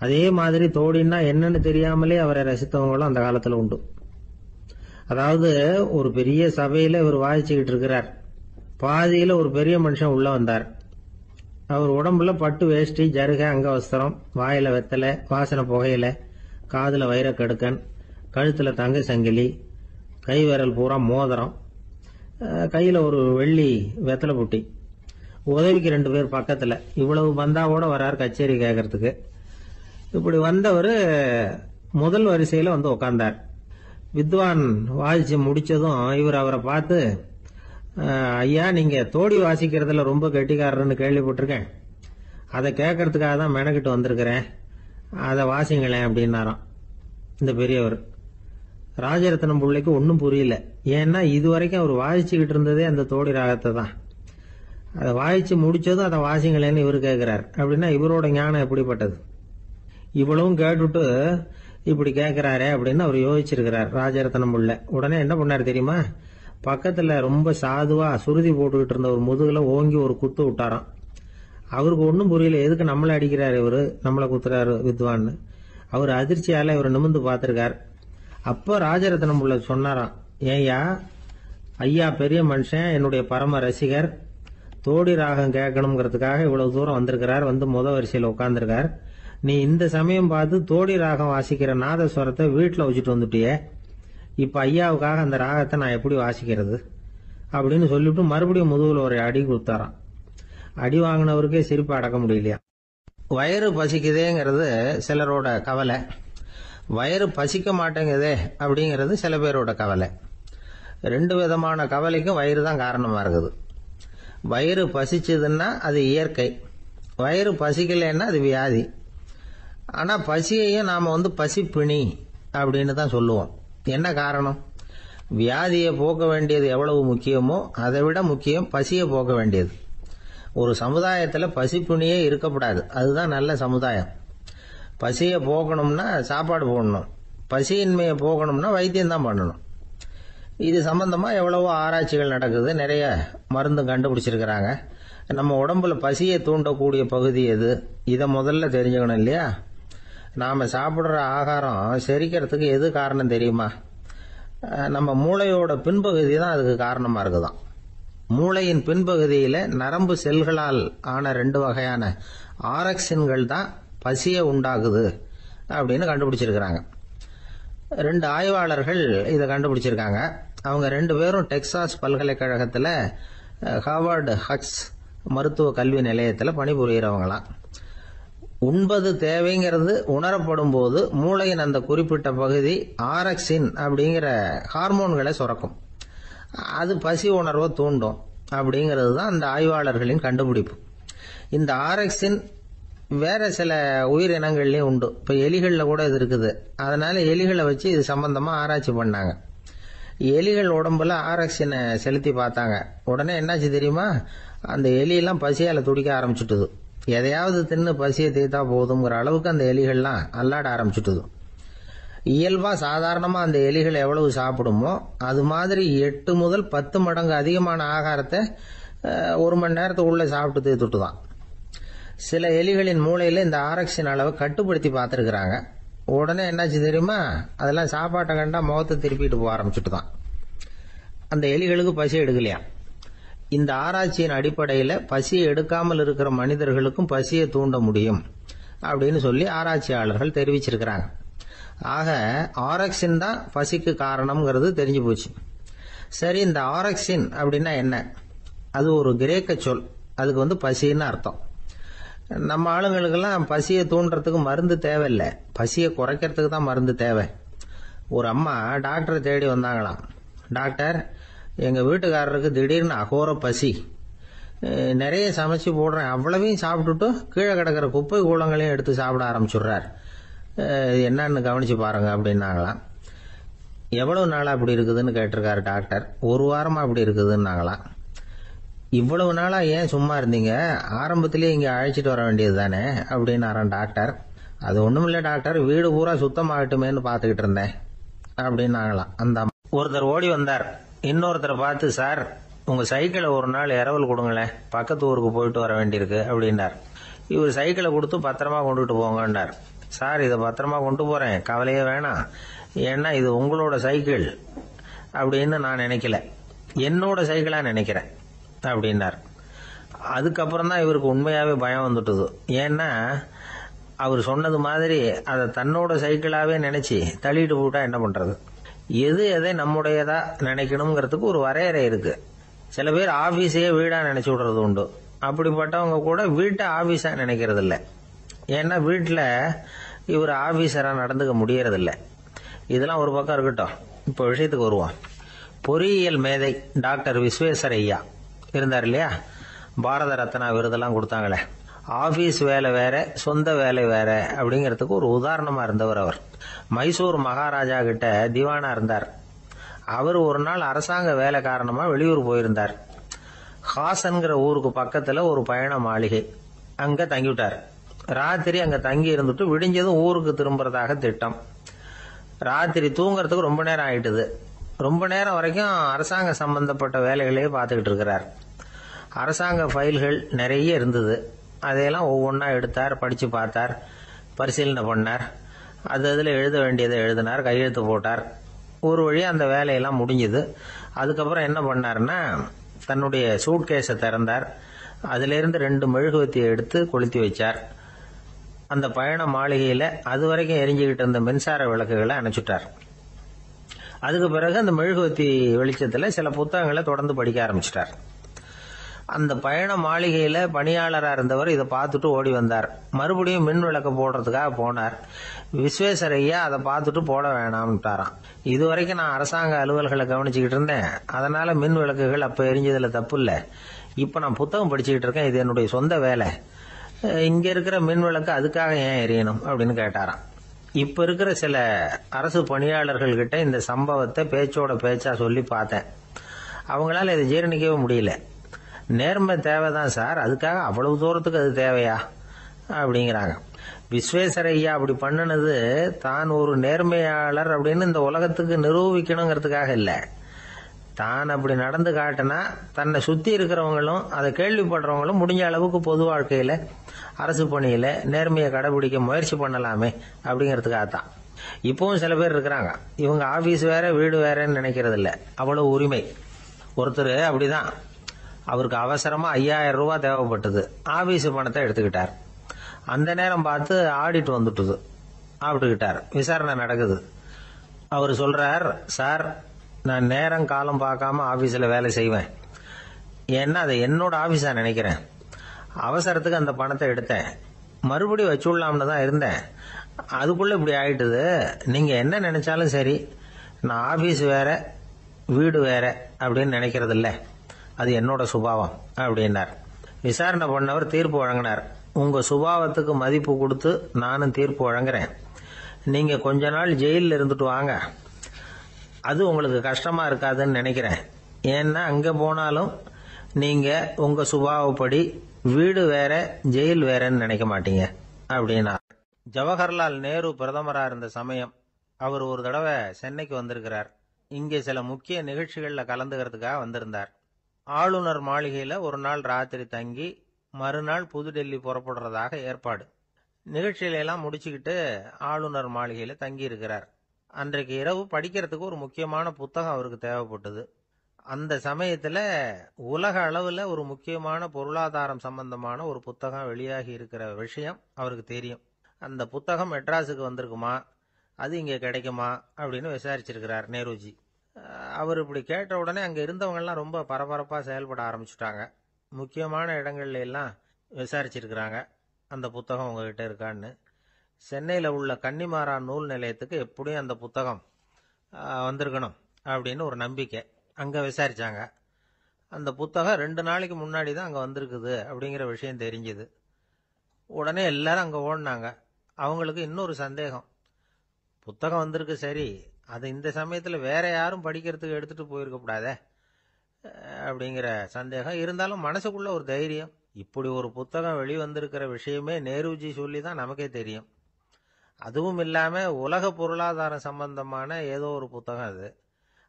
அதே மாதிரி தோடின்னா என்னன்னு தெரியாமலே அவரை ரசித்தவங்களும் அந்த காலத்துல உண்டு. அதாவது ஒரு பெரிய சபையில இவர் வாதிச்சுக்கிட்டு இருக்கிறார். பாதியில ஒரு பெரிய மனுஷன் உள்ள வந்தார். அவர் உடம்புல பட்டு வேஷ்டி, ஜருகை, அங்கவஸ்திரம், வாயில வெத்தலை, வாசனை புகையில, காதுல வைரக்கடுக்கன், கழுத்துல தங்க சங்கிலி, கை விரல் பூரா மோதிரம், கையில ஒரு வெள்ளி வெத்தலை புட்டி, உதவிக்கு 2 பேர் பக்கத்துல. இவ்வளவு பந்தாவோட வரார் கச்சேரி கேட்கறதுக்கு. இப்படி வந்தவர் முதல் வரிசையில வந்து உட்கார்ந்தார். வித்வான் வாசிச்சு முடிச்சதும் இவர் அவரை பார்த்து, ஐயா, நீங்க தோடி வாசிக்கிறதுல ரொம்ப கெட்டிக்காரர்னு கேள்விப்பட்டிருக்கேன், அதை கேட்கறதுக்காக தான் மெனக்கிட்டு வந்திருக்கிறேன், அதை வாசிங்களேன் அப்படின்னாராம் இந்த பெரியவர். ராஜரத்னம் பிள்ளைக்கு ஒன்றும் புரியல. ஏன்னா இதுவரைக்கும் அவர் வாசிச்சுக்கிட்டு இருந்ததே அந்த தோடி ராகத்தை தான். அதை வாசிச்சு முடிச்சதும் அதை வாசிங்களேன்னு இவர் கேட்கிறார். அப்படின்னா இவரோட ஞானம் எப்படிப்பட்டது? இவ்வளவும் கேட்டுட்டு இப்படி கேட்கிறாரே அப்படின்னு அவர் யோசிச்சிருக்கிறார் ராஜரத்னம் பிள்ளை. உடனே என்ன பண்ணாரு தெரியுமா? பக்கத்துல ரொம்ப சாதுவா சுருதி போட்டுக்கிட்டு இருந்த ஒரு முதுகுல ஓங்கி ஒரு குத்து விட்டாராம். அவருக்கு ஒன்றும் புரியல, எதுக்கு நம்மளை அடிக்கிறாரு இவரு, நம்மளை குத்துறாரு வித்வான்னு. அவர் அதிர்ச்சியால இவர் நிமிர்ந்து பார்த்திருக்கார். அப்ப ராஜரத்னம் பிள்ளை சொன்னாராம், ஏய்யா ஐயா பெரிய மனுஷன், என்னுடைய பரம ரசிகர், தோடி ராகம் கேட்கணுங்கிறதுக்காக இவ்வளவு தூரம் வந்திருக்கிறார், வந்து வரிசையில் உட்கார்ந்துருக்கார். நீ இந்த சமயம் பார்த்து தோடி ராகம் வாசிக்கிற நாதஸ்வரத்தை வீட்டில் வச்சுட்டு வந்துட்டியே, இப்ப ஐயாவுக்காக அந்த ராகத்தை நான் எப்படி வாசிக்கிறது அப்படின்னு சொல்லிட்டு மறுபடியும் முதுகுல ஒரு அடி கொடுத்தாராம். அடி வாங்கினவருக்கே சிரிப்பு அடக்க முடியலையா. வயிறு பசிக்குதேங்கிறது சிலரோட கவலை, வயிறு பசிக்க மாட்டேங்குதே அப்படிங்கிறது சில பேரோட கவலை. ரெண்டு விதமான கவலைக்கும் வயிறு தான் காரணமா இருக்குது. வயிறு பசிச்சதுன்னா அது இயற்கை, வயிறு பசிக்கலைன்னா அது வியாதி. ஆனா பசியையும் நாம பசிப்பிணி அப்படின்னு தான் சொல்லுவோம். என்ன காரணம்? வியாதியை போக்க வேண்டியது எவ்வளவு முக்கியமோ அதை விட முக்கியம் பசியை போக்க வேண்டியது. ஒரு சமுதாயத்துல பசிப்பிணியே இருக்கக்கூடாது, அதுதான் நல்ல சமுதாயம். பசியை போக்கணும்னா சாப்பாடு போடணும், பசியின்மையை போக்கணும்னா வைத்தியம் தான் பண்ணணும். இது சம்பந்தமா எவ்வளவோ ஆராய்ச்சிகள் நடக்குது, நிறைய மருந்து கண்டுபிடிச்சிருக்கிறாங்க. நம்ம உடம்புல பசியை தூண்டக்கூடிய பகுதி எது, இதை முதல்ல தெரிஞ்சுக்கணும் இல்லையா? நாம சாப்பிடுற ஆகாரம் செரிக்கிறதுக்கு எது காரணம் தெரியுமா? நம்ம மூளையோட பின்பகுதி தான் அதுக்கு காரணமா இருக்குதாம். மூளையின் பின்பகுதியில நரம்பு செல்களால் ஆன 2 வகையான ஆரக்சின்கள் தான் பசியை உண்டாக்குது அப்படின்னு கண்டுபிடிச்சிருக்கிறாங்க. 2 ஆய்வாளர்கள் இதை கண்டுபிடிச்சிருக்காங்க. அவங்க 2 பேரும் டெக்சாஸ் பல்கலைக்கழகத்துல ஹார்வர்டு ஹக்ஸ் மருத்துவ கல்வி நிலையத்தில் பணிபுரியறவங்களாம். உண்பது தேவைங்கிறது உணரப்படும் போது மூளையின் அந்த குறிப்பிட்ட பகுதி ஆரக்சின் அப்படிங்கிற ஹார்மோன்களை சுரக்கும். அது பசி உணர்வை தூண்டும் அப்படிங்கிறது தான் அந்த ஆய்வாளர்களின் கண்டுபிடிப்பு. இந்த ஆரக்சின் வேற சில உயிரினங்கள்லயும் உண்டு. இப்ப எலிகள்ல கூட இது இருக்குது. அதனால எலிகளை வச்சு இது சம்பந்தமா ஆராய்ச்சி பண்ணாங்க. எலிகள் உடம்புல ஆரக்சினை செலுத்தி பார்த்தாங்க. உடனே என்னாச்சு தெரியுமா? அந்த எலியெல்லாம் பசியால துடிக்க ஆரம்பிச்சுட்டுது. எதையாவது தின்னு பசியை தீர்த்தா போதுங்கிற அளவுக்கு அந்த எலிகள்லாம் அல்லாட ஆரம்பிச்சுட்டுது. இயல்பா சாதாரணமா அந்த எலிகள் எவ்வளவு சாப்பிடுமோ அது மாதிரி 8 முதல் 10 மடங்கு அதிகமான ஆகாரத்தை 1 மணி நேரத்துக்குள்ள சாப்பிட்டு தீர்த்துட்டுதான். சில எலிகளின் மூளையில இந்த ஆரக்சின் அளவை கட்டுப்படுத்தி பார்த்திருக்கிறாங்க. உடனே என்னாச்சு தெரியுமா? அதெல்லாம் சாப்பாட்டை கண்டா முகத்தை திருப்பிட்டு போக ஆரம்பிச்சுட்டுதான். அந்த எலிகளுக்கு பசி எடுக்கலையா. இந்த ஆராய்ச்சியின் அடிப்படையில பசியை எடுக்காமல் இருக்கிற மனிதர்களுக்கும் பசியை தூண்ட முடியும் அப்படின்னு சொல்லி ஆராய்ச்சியாளர்கள் தெரிவிச்சிருக்கிறாங்க. ஆக ஆரக்சின் தான் பசிக்கு காரணம்ங்கிறது தெரிஞ்சு போச்சு. சரி, இந்த ஆரக்சின் அப்படின்னா என்ன? அது ஒரு கிரேக்க சொல். அதுக்கு பசின்னு அர்த்தம். நம்ம ஆளுங்களுக்கெல்லாம் பசியை தூண்டுறதுக்கு மருந்து தேவையில்லை, பசியை குறைக்கிறதுக்கு தான் மருந்து தேவை. ஒரு அம்மா டாக்டரை தேடி வந்தாங்களாம். டாக்டர், எங்க வீட்டுக்காரருக்கு திடீர்னு அகோர பசி, நிறைய சமைச்சு போடுறேன், அவ்வளவையும் சாப்பிட்டுட்டு கீழே கிடக்கிற குப்பை கூலங்களையும் எடுத்து சாப்பிட ஆரம்பிச்சுடுறார், என்னன்னு கவனிச்சு பாருங்க அப்படின்னாங்களாம். எவ்வளவு நாளா அப்படி இருக்குதுன்னு கேட்டிருக்காரு டாக்டர். 1 வாரமா அப்படி இருக்குதுன்னாங்களாம். இவ்வளவு நாளா ஏன் சும்மா இருந்தீங்க? ஆரம்பத்திலேயே இங்க அழைச்சிட்டு வர வேண்டியது தானே அப்படின்னாரான் டாக்டர். அது ஒண்ணும் இல்ல டாக்டர், வீடு பூரா சுத்தமாகட்டுமேன்னு பாத்துக்கிட்டு இருந்தேன் அப்படின்னாங்களாம். அந்த ஒருத்தர் ஓடி வந்தார். இன்னொருத்தரை பார்த்து, சார் உங்க சைக்கிளை ஒரு நாள் இரவல் கொடுங்களேன், பக்கத்து ஊருக்கு போயிட்டு வர வேண்டியிருக்கு அப்படின்னார். இவர் சைக்கிளை கொடுத்து பத்திரமா கொண்டுட்டு போங்கன்னார். சார், இதை பத்திரமா கொண்டு போறேன், கவலையே வேணாம், ஏன்னா இது உங்களோட சைக்கிள் அப்படின்னு நான் நினைக்கல, என்னோட சைக்கிளா நினைக்கிறேன் அப்படின்னார். அதுக்கப்புறம் தான் இவருக்கு உண்மையாவே பயம் வந்துட்டுது. ஏன்னா அவர் சொன்னது மாதிரி அதை தன்னோட சைக்கிளாவே நினைச்சு தள்ளிட்டு போட்டா என்ன பண்றது? எது எதை நம்முடையதா நினைக்கணுங்கிறதுக்கு ஒரு வரையறை இருக்கு. சில பேர் ஆபீஸையே வீடா நினைச்சு விடுறது உண்டு. அப்படிப்பட்டவங்க கூட வீட்டை ஆபீஸா நினைக்கிறது இல்லை. ஏன்னா வீட்டுல இவர் ஆபீசரா நடந்துக்க முடியறதில்ல. இதெல்லாம் ஒரு பக்கம் இருக்கட்டும், இப்ப விஷயத்துக்கு வருவோம். பொறியியல் மேதை டாக்டர் விஸ்வேஸ்வரய்யா இருந்தார் இல்லையா, பாரத ரத்னா விருதெல்லாம் கொடுத்தாங்களே. ஆபீஸ் வேலை வேற, சொந்த வேலை வேற அப்படிங்கறதுக்கு ஒரு உதாரணமா இருந்தவர் அவர். மைசூர் மகாராஜா கிட்ட திவானா இருந்தார். அவர் ஒரு நாள் அரசாங்க வேலை காரணமா வெளியூர் போயிருந்தார். ஹாசன்கிற ஊருக்கு பக்கத்துல ஒரு பயண மாளிகை, அங்க தங்கிவிட்டார். ராத்திரி அங்க தங்கி இருந்துட்டு விடிஞ்சதும் ஊருக்கு திரும்புறதாக திட்டம். ராத்திரி தூங்கறதுக்கு ரொம்ப நேரம் ஆயிட்டுது. ரொம்ப நேரம் வரைக்கும் அரசாங்க சம்பந்தப்பட்ட வேலைகளையே பார்த்துக்கிட்டு இருக்கிறார். அரசாங்க ஃபைல்கள் நிறைய இருந்தது. அதையெல்லாம் ஒவ்வொன்றா எடுத்தார், படிச்சு பார்த்தார், பரிசீலனை பண்ணார். அதில் எழுத வேண்டியதை எழுதினார், கையெழுத்து போட்டார். ஒரு வழியா அந்த வேலையெல்லாம் முடிஞ்சது. அதுக்கப்புறம் என்ன பண்ணார்னா, தன்னுடைய சூட்கேஸை திறந்தார். அதிலிருந்து 2 மெழுகுவத்தியை எடுத்து கொளுத்தி வச்சார். அந்த பயண மாளிகையில அது வரைக்கும் எரிஞ்சுக்கிட்டு இருந்த மின்சார விளக்குகளை அணைச்சுட்டார். அதுக்கு பிறகு அந்த மெழுகுவத்தி வெளிச்சத்துல சில புத்தகங்களை தொடர்ந்து படிக்க ஆரம்பிச்சிட்டார். அந்த பயண மாளிகையில பணியாளரா இருந்தவர் இதை பார்த்துட்டு ஓடி வந்தார். மறுபடியும் மின் விளக்கு போடுறதுக்காக போனார். விஸ்வேஸ்வரையா அதை பார்த்துட்டு போட வேணாம்ட்டாராம். இதுவரைக்கும் நான் அரசாங்க அலுவல்களை கவனிச்சுக்கிட்டு இருந்தேன், அதனால மின் விளக்குகள் அப்ப எரிஞ்சதுல தப்பு இல்ல. இப்ப நான் புத்தகம் படிச்சுக்கிட்டு இருக்கேன், இது என்னுடைய சொந்த வேலை. இங்க இருக்கிற மின் விளக்கு அதுக்காக ஏன் எரியணும் அப்படின்னு கேட்டாராம். இப்ப இருக்கிற சில அரசு பணியாளர்கள் கிட்ட இந்த சம்பவத்தை பேச்சோட பேச்சா சொல்லி பார்த்தேன். அவங்களால இதை ஜீரணிக்கவே முடியல. நேர்மை தேவைதான் சார், அதுக்காக அவ்வளவு தூரத்துக்கு அது தேவையா அப்படிங்கிறாங்க. விஸ்வேஸ்வரையா அப்படி பண்ணினது தான் ஒரு நேர்மையாளர் அப்படின்னு இந்த உலகத்துக்கு நிரூபிக்கணுங்கிறதுக்காக இல்லை. தான் அப்படி நடந்து காட்டினா தன்னை சுத்தி இருக்கிறவங்களும் அதை கேள்விப்படுறவங்களும் முடிஞ்ச அளவுக்கு பொது வாழ்க்கையில அரசு பணியில நேர்மையை கடைபிடிக்க முயற்சி பண்ணலாமே அப்படிங்கிறதுக்காகத்தான். இப்பவும் சில பேர் இருக்கிறாங்க, இவங்க ஆபீஸ் வேற வீடு வேறன்னு நினைக்கிறது இல்ல, அவ்வளவு உரிமை. ஒருத்தர் அப்படிதான், அவருக்கு அவசரமா 5000 ரூபாய் தேவைப்பட்டது. ஆபீஸ் பணத்தை எடுத்துக்கிட்டார். அந்த நேரம் பார்த்து ஆடிட் வந்துட்டுது. ஆப்பிட்டுக்கிட்டார். விசாரணை நடக்குது. அவர் சொல்றார், சார் நான் நேரம் காலம் பார்க்காம ஆபீஸ்ல வேலை செய்வேன், ஏன்னா அதை என்னோட ஆபீஸா நினைக்கிறேன். அவசரத்துக்கு அந்த பணத்தை எடுத்தேன், மறுபடியும் வச்சுடலாம்னு தான் இருந்தேன், அதுக்குள்ள இப்படி ஆயிட்டுது. நீங்க என்ன நினைச்சாலும் சரி, நான் ஆபீஸ் வேற வீடு வேற அப்படின்னு நினைக்கிறது இல்ல, அது என்னோட சுபாவம் அப்படின்னார். விசாரணை பண்ணவர் தீர்ப்பு வழங்கினார். உங்க சுபாவத்துக்கு மதிப்பு கொடுத்து நானும் தீர்ப்பு வழங்குறேன். நீங்க கொஞ்ச நாள் ஜெயிலில் இருந்துட்டு வாங்க, அது உங்களுக்கு கஷ்டமா இருக்காதுன்னு நினைக்கிறேன். ஏன்னா அங்க போனாலும் நீங்க உங்க சுபாவப்படி வீடு வேற ஜெயில் வேறன்னு நினைக்க மாட்டீங்க அப்படின்னா. ஜவஹர்லால் நேரு பிரதமரா இருந்த சமயம் அவர் ஒரு தடவை சென்னைக்கு வந்திருக்கிறார். இங்கே சில முக்கிய நிகழ்ச்சிகள்ல கலந்துக்கிறதுக்காக வந்திருந்தார். ஆளுநர் மாளிகையில ஒரு நாள் ராத்திரி தங்கி மறுநாள் புதுடெல்லி புறப்படுறதாக ஏற்பாடு. நிகழ்ச்சியில எல்லாம் முடிச்சுக்கிட்டு ஆளுநர் மாளிகையில தங்கி இருக்கிறார். அன்றைக்கு இரவு படிக்கிறதுக்கு ஒரு முக்கியமான புத்தகம் அவருக்கு தேவைப்பட்டது. அந்த சமயத்துல உலக அளவுல ஒரு முக்கியமான பொருளாதாரம் சம்பந்தமான ஒரு புத்தகம் வெளியாகி இருக்கிற விஷயம் அவருக்கு தெரியும். அந்த புத்தகம் மெட்ராஸுக்கு வந்திருக்குமா, அது இங்க கிடைக்குமா அப்படின்னு விசாரிச்சிருக்கிறார் நேருஜி. அவர் இப்படி கேட்ட உடனே அங்க இருந்தவங்க எல்லாம் ரொம்ப பரபரப்பா செயல்பட ஆரம்பிச்சுட்டாங்க. முக்கியமான இடங்கள்ல எல்லாம் விசாரிச்சிருக்கிறாங்க, அந்த புத்தகம் உங்ககிட்ட இருக்கான்னு. சென்னையில உள்ள கன்னிமாரா நூல் நிலையத்துக்கு எப்படியும் அந்த புத்தகம் வந்திருக்கணும் அப்படின்னு ஒரு நம்பிக்கை. அங்க விசாரிச்சாங்க. அந்த புத்தகம் 2 நாளைக்கு முன்னாடி தான் அங்க வந்திருக்குது அப்படிங்கிற விஷயம் தெரிஞ்சது. உடனே எல்லாரும் அங்க ஓடினாங்க. அவங்களுக்கு இன்னொரு சந்தேகம், புத்தகம் வந்திருக்கு சரி, அது இந்த சமயத்துல வேற யாரும் படிக்கிறதுக்கு எடுத்துட்டு போயிருக்க கூடாதே அப்படிங்கிற சந்தேகம் இருந்தாலும் மனசுக்குள்ள ஒரு தைரியம். இப்படி ஒரு புத்தகம் வெளிவந்திருக்கிற விஷயமே நேருஜி சொல்லி தான் நமக்கே தெரியும். அதுவும் இல்லாம உலக பொருளாதாரம் சம்பந்தமான ஏதோ ஒரு புத்தகம் அது.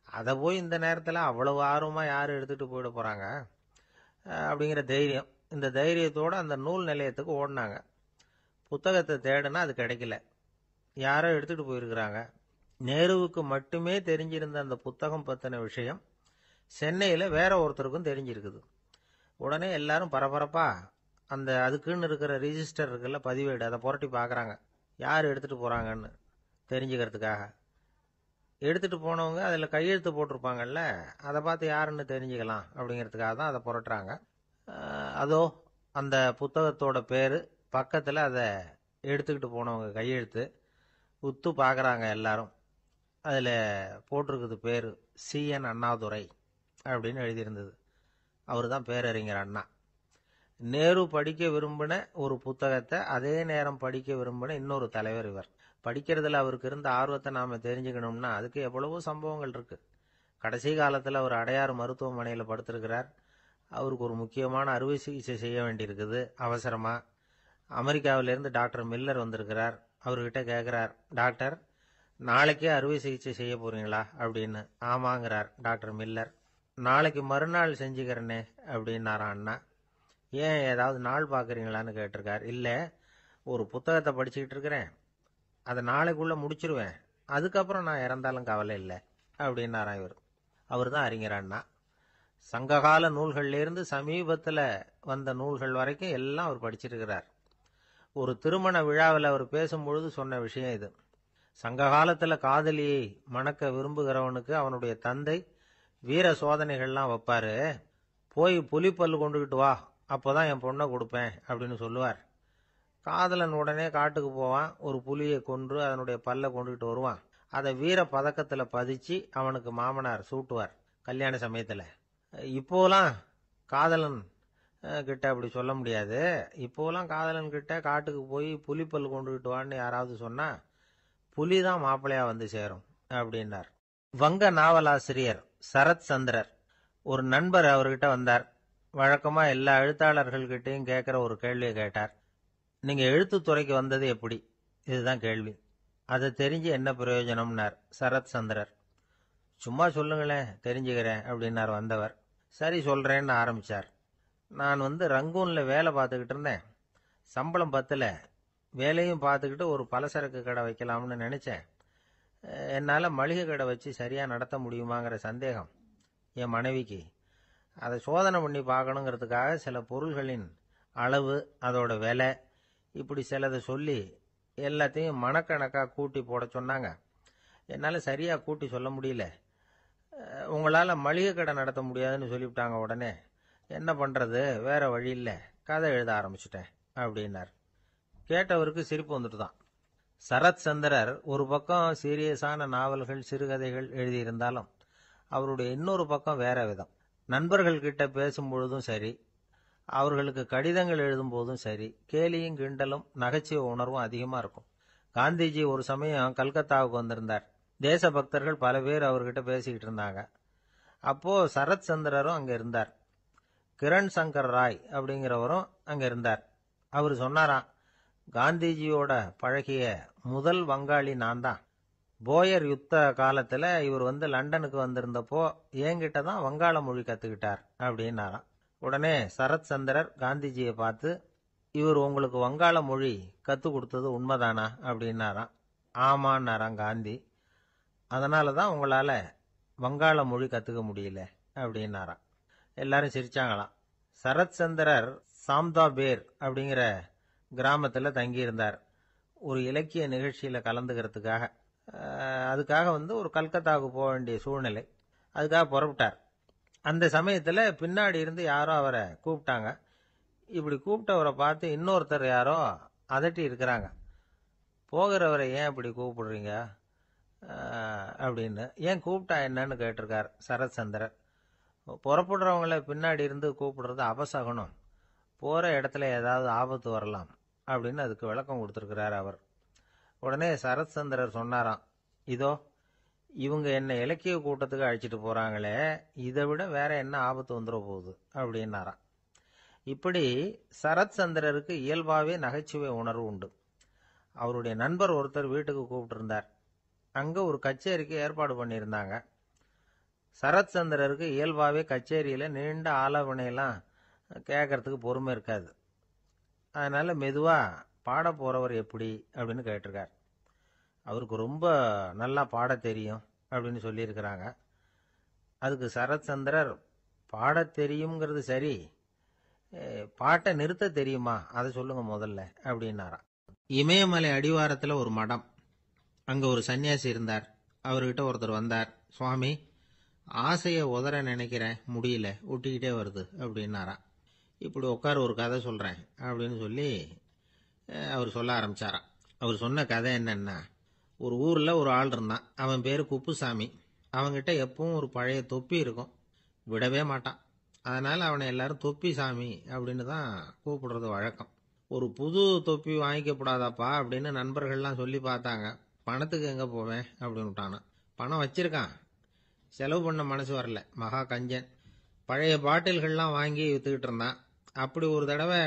அதை போய் இந்த நேரத்துல அவ்வளவு ஆர்வமா யாரு எடுத்துட்டு போயிட போறாங்க அப்படிங்கிற தைரியம். இந்த தைரியத்தோட அந்த நூல் நிலையத்துக்கு ஓடினாங்க. புத்தகத்தை தேடுனா அது கிடைக்கல, யாரோ எடுத்துட்டு போயிருக்கிறாங்க. நேருவுக்கு மட்டுமே தெரிஞ்சிருந்த அந்த புத்தகம் பத்தின விஷயம் சென்னையில வேற ஒருத்தருக்கும் தெரிஞ்சிருக்குது. உடனே எல்லாரும் பரபரப்பா அந்த அதுக்குன்னு இருக்கிற ரிஜிஸ்டர் இருக்குல்ல, பதிவேடு, அதை புரட்டி பாக்குறாங்க யார் எடுத்துட்டு போறாங்கன்னு தெரிஞ்சுக்கிறதுக்காக. எடுத்துட்டு போனவங்க அதுல கையெழுத்து போட்டிருப்பாங்கல்ல, அதை பார்த்து யாருன்னு தெரிஞ்சுக்கலாம் அப்படிங்கிறதுக்காக தான் அதை புரட்டுறாங்க. அதோ அந்த புத்தகத்தோட பேரு பக்கத்துல அதை எடுத்துக்கிட்டு போனவங்க கையெழுத்து. உத்து பாக்குறாங்க எல்லாரும். அதுல போட்டிருக்குது பேரு CN அண்ணாதுரை அப்படின்னு எழுதியிருந்தது. அவரு தான் பேரறிஞர் அண்ணா. நேரு படிக்க விரும்பின ஒரு புத்தகத்தை அதே நேரம் படிக்க விரும்பின இன்னொரு தலைவர் இவர். படிக்கிறதுல அவருக்கு இருந்த ஆர்வத்தை நாம தெரிஞ்சுக்கணும்னா அதுக்கு எவ்வளவோ சம்பவங்கள் இருக்கு. கடைசி காலத்துல அவர் அடையாறு மருத்துவமனையில படுத்திருக்கிறார். அவருக்கு ஒரு முக்கியமான அறுவை சிகிச்சை செய்ய வேண்டியிருக்குது அவசரமா. அமெரிக்காவிலிருந்து டாக்டர் மில்லர் வந்திருக்கிறார். அவர்கிட்ட கேட்கிறார், டாக்டர் நாளைக்கே அறுவை சிகிச்சை செய்ய போறீங்களா அப்படின்னு. ஆமாங்கிறார் டாக்டர் மில்லர். நாளைக்கு மறுநாள் செஞ்சுக்கிறனே அப்படின்னாராம் அண்ணா. ஏன் ஏதாவது நாள் பாக்குறீங்களான்னு கேட்டிருக்கார். இல்ல, ஒரு புத்தகத்தை படிச்சுக்கிட்டு இருக்கிறேன், அதை நாளைக்குள்ள முடிச்சிருவேன், அதுக்கப்புறம் நான் இறந்தாலும் கவலை இல்லை அப்படின்னாராம் இவர். அவர் தான் அறிஞர் அண்ணா. சங்ககால நூல்கள்ல இருந்து சமீபத்துல வந்த நூல்கள் வரைக்கும் எல்லாம் அவர் படிச்சிருக்கிறார். ஒரு திருமண விழாவில் அவர் பேசும்பொழுது சொன்ன விஷயம் இது. சங்க காலத்துல காதலியை மணக்க விரும்புகிறவனுக்கு அவனுடைய தந்தை வீர சோதனைகள்லாம் வைப்பாரு. போய் புலிப்பல்லு கொண்டுகிட்டு வா, அப்போதான் என் பொண்ணை கொடுப்பேன் அப்படின்னு சொல்லுவார். காதலன் உடனே காட்டுக்கு போவான், ஒரு புலியை கொன்று அதனுடைய பல்ல கொண்டுகிட்டு வருவான். அதை வீர பதக்கத்துல பதிச்சு அவனுக்கு மாமனார் சூட்டுவார் கல்யாண சமயத்துல. இப்போலாம் காதலன் கிட்ட அப்படி சொல்ல முடியாது. இப்போலாம் காதலன் கிட்ட காட்டுக்கு போய் புலிப்பல் கொண்டுகிட்டு வான்னு யாராவது சொன்னா புலிதான் மாப்பிள்ளையா வந்து சேரும் அப்படின்னார். வங்க நாவலாசிரியர் சரத் சந்திரர் ஒரு நண்பர் அவர்கிட்ட வந்தார். வழக்கமா எல்லா எழுத்தாளர்கள்கிட்டையும் கேட்கிற ஒரு கேள்வியை கேட்டார். நீங்க எழுத்துத்துறைக்கு வந்தது எப்படி? இதுதான் கேள்வி. அதை தெரிஞ்சு என்ன பிரயோஜனம்னார் சரத் சந்திரர். சும்மா சொல்லுங்களேன், தெரிஞ்சுக்கிறேன் அப்படின்னார் வந்தவர். சரி சொல்றேன்னு ஆரம்பிச்சார். நான் ரங்கூன்ல வேலை பார்த்துக்கிட்டு இருந்தேன். சம்பளம் பத்தல. வேலையும் பார்த்துக்கிட்டு ஒரு பலசரக்கு கடை வைக்கலாம்னு நினைச்சேன். என்னால் மளிகை கடை வச்சு சரியாக நடத்த முடியுமாங்கிற சந்தேகம் என் மனைவிக்கு. அதை சோதனை பண்ணி பார்க்கணுங்கிறதுக்காக சில பொருள்களின் அளவு, அதோட விலை, இப்படி சிலதை சொல்லி எல்லாத்தையும் மனக்கணக்காக கூட்டி போட சொன்னாங்க. என்னால் சரியாக கூட்டி சொல்ல முடியல. உங்களால் மளிகை கடை நடத்த முடியாதுன்னு சொல்லிவிட்டாங்க. உடனே என்ன பண்ணுறது, வேற வழி இல்லை, கதை எழுத ஆரம்பிச்சிட்டேன் அப்படின்னார். கேட்டவருக்கு சிரிப்பு வந்துட்டு தான். சரத் சந்திரர் ஒரு பக்கம் சீரியஸான நாவல்கள், சிறுகதைகள் எழுதியிருந்தாலும் அவருடைய இன்னொரு பக்கம் வேற விதம். நண்பர்கள் கிட்ட பேசும்பொழுதும் சரி, அவர்களுக்கு கடிதங்கள் எழுதும் போதும் சரி, கேலியும் கிண்டலும் நகைச்சுவை உணர்வும் அதிகமா இருக்கும். காந்திஜி ஒரு சமயம் கல்கத்தாவுக்கு வந்திருந்தார். தேசபக்தர்கள் பல பேர் அவர்கிட்ட பேசிக்கிட்டு இருந்தாங்க. அப்போ சரத் சந்திரரும் அங்க இருந்தார். கிரண் சங்கர் ராய் அப்படிங்கிறவரும் அங்க இருந்தார். அவர் சொன்னாராம், காந்திஜியோட பழகிய முதல் வங்காளி நான் தான். போயர் யுத்த காலத்துல இவர் லண்டனுக்கு வந்திருந்தப்போ என்கிட்ட தான் வங்காள மொழி கத்துக்கிட்டார் அப்படின்னாராம். உடனே சரத் சந்திரர் காந்திஜியை பார்த்து, இவர் உங்களுக்கு வங்காள மொழி கத்து கொடுத்தது உண்மைதானா அப்படின்னாராம். ஆமான்னாராம் காந்தி. அதனாலதான் உங்களால வங்காள மொழி கத்துக்க முடியல அப்படின்னாராம். எல்லாரும் சிரிச்சாங்களாம். சரத் சந்திரர் சாம்தாபேர் அப்படிங்கிற கிராமத்துல தங்கி இருந்தார். ஒரு இலக்கிய நிகழ்ச்சியில கலந்துக்கிறதுக்காக. அதுக்காக ஒரு கல்கத்தாவுக்கு போக வேண்டிய சூழ்நிலை. அதுக்காக புறப்பட்டார். அந்த சமயத்துல பின்னாடி இருந்து யாரோ அவரை கூப்பிட்டாங்க. இப்படி கூப்பிட்டவரை பார்த்து இன்னொருத்தர் யாரோ அதட்டி இருக்கிறாங்க. போகிறவரை ஏன் இப்படி கூப்பிடுறீங்க அப்படின்னு. ஏன் கூப்பிட்டா என்னன்னு கேட்டிருக்கார் சரத் சந்திரர். புறப்படுறவங்கள பின்னாடி இருந்து கூப்பிடுறது அபசகனம், போற இடத்துல ஏதாவது ஆபத்து வரலாம் அப்படின்னு அதுக்கு விளக்கம் கொடுத்திருக்கிறார் அவர். உடனே சரத் சந்திரர் சொன்னாராம், இதோ இவங்க என்ன இலக்கிய கூட்டத்துக்கு அழைச்சிட்டு போறாங்களே, இதை விட வேற என்ன ஆபத்து வந்துட போகுது அப்படின்னாராம். இப்படி சரத் சந்திரருக்கு இயல்பாவே நகைச்சுவை உணர்வு உண்டு. அவருடைய நண்பர் ஒருத்தர் வீட்டுக்கு கூப்பிட்டு இருந்தார். அங்க ஒரு கச்சேரிக்கு ஏற்பாடு பண்ணியிருந்தாங்க. சரத் சந்திரருக்கு இயல்பாவே கச்சேரியில நீண்ட ஆலோசனையெல்லாம் கேட்கறதுக்கு பொறுமை இருக்காது. அதனால மெதுவா பாட போறவர் எப்படி அப்படின்னு கேட்டிருக்கார். அவருக்கு ரொம்ப நல்லா பாட தெரியும் அப்படின்னு சொல்லியிருக்கிறாங்க. அதுக்கு சரத் சந்திரர், பாட தெரியுங்கிறது சரி, பாட்டை நிறுத்த தெரியுமா அதை சொல்லுங்க முதல்ல அப்படின்னாராம். இமயமலை அடிவாரத்துல ஒரு மடம். அங்க ஒரு சன்னியாசி இருந்தார். அவர்கிட்ட ஒருத்தர் வந்தார். சுவாமி, ஆசைய உதற நினைக்கிறேன், முடியல, ஒட்டிக்கிட்டே வருது அப்படின்னாராம். இப்படி உட்கார, ஒரு கதை சொல்றேன் அப்படின்னு சொல்லி அவர் சொல்ல ஆரம்பிச்சாராம். அவர் சொன்ன கதை என்னன்னா, ஒரு ஊர்ல ஒரு ஆள் இருந்தான். அவன் பேரு குப்புசாமி. அவன்கிட்ட எப்பவும் ஒரு பழைய தொப்பி இருக்கும், விடவே மாட்டான். அதனால அவனை எல்லாரும் தொப்பி சாமி அப்படின்னு தான் கூப்பிடுறது வழக்கம். ஒரு புது தொப்பி வாங்கிக்கப்படாதாப்பா அப்படின்னு நண்பர்கள்லாம் சொல்லி பார்த்தாங்க. பணத்துக்கு எங்க போவேன் அப்படின்னு விட்டானா. பணம் வச்சிருக்கான், செலவு பண்ண மனசு வரல, மகா கஞ்சன். பழைய பாட்டில்கள்லாம் வாங்கி வித்துக்கிட்டு இருந்தான். அப்படி ஒரு தடவை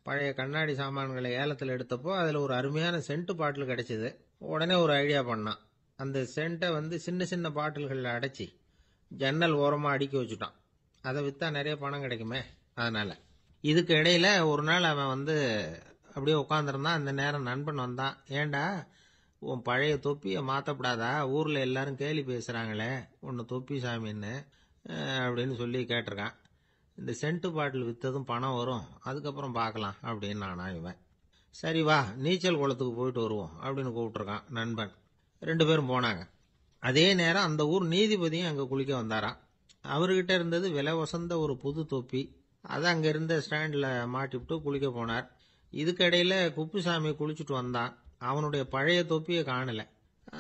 பழைய கண்ணாடி சாமான்களை ஏலத்தில் எடுத்தப்போ அதுல ஒரு அருமையான சென்ட் பாட்டில் கிடைச்சது. உடனே ஒரு ஐடியா பண்ணான். அந்த சென்ட்டை சின்ன சின்ன பாட்டில்களில் அடைச்சி ஜன்னல் ஓரமா அடுக்கி வச்சுட்டான். அதை வித்தா நிறைய பணம் கிடைக்குமே. அதனால இதுக்கு இடையில ஒரு நாள் அவன் அப்படியே உட்காந்துருந்தான். அந்த நேரம் நண்பன் வந்தான். ஏண்டா, உன் பழைய தொப்பியை மாத்தப்படாதா, ஊர்ல எல்லாரும் கேலி பேசுறாங்களே உன்னை தொப்பி சாமின்னு அப்படின்னு சொல்லி கேட்டிருக்கான். இந்த சென்ட் பாட்டில் வித்ததும் பணம் வரும், அதுக்கப்புறம் பார்க்கலாம் அப்படின்னு நானா இவன். சரி வா, நீச்சல் குளத்துக்கு போயிட்டு வருவோம் அப்படின்னு கூப்பிட்டுருக்கான் நண்பன். 2 பேரும் போனாங்க. அதே நேரம் அந்த ஊர் நீதிபதியும் அங்க குளிக்க வந்தாராம். அவர்கிட்ட இருந்தது விலை வசந்த ஒரு புது தொப்பி. அதை அங்க இருந்த ஸ்டாண்ட்ல மாட்டிவிட்டு குளிக்க போனார். இதுக்கிடையில குப்புசாமி குளிச்சுட்டு வந்தான். அவனுடைய பழைய தொப்பியை காணல.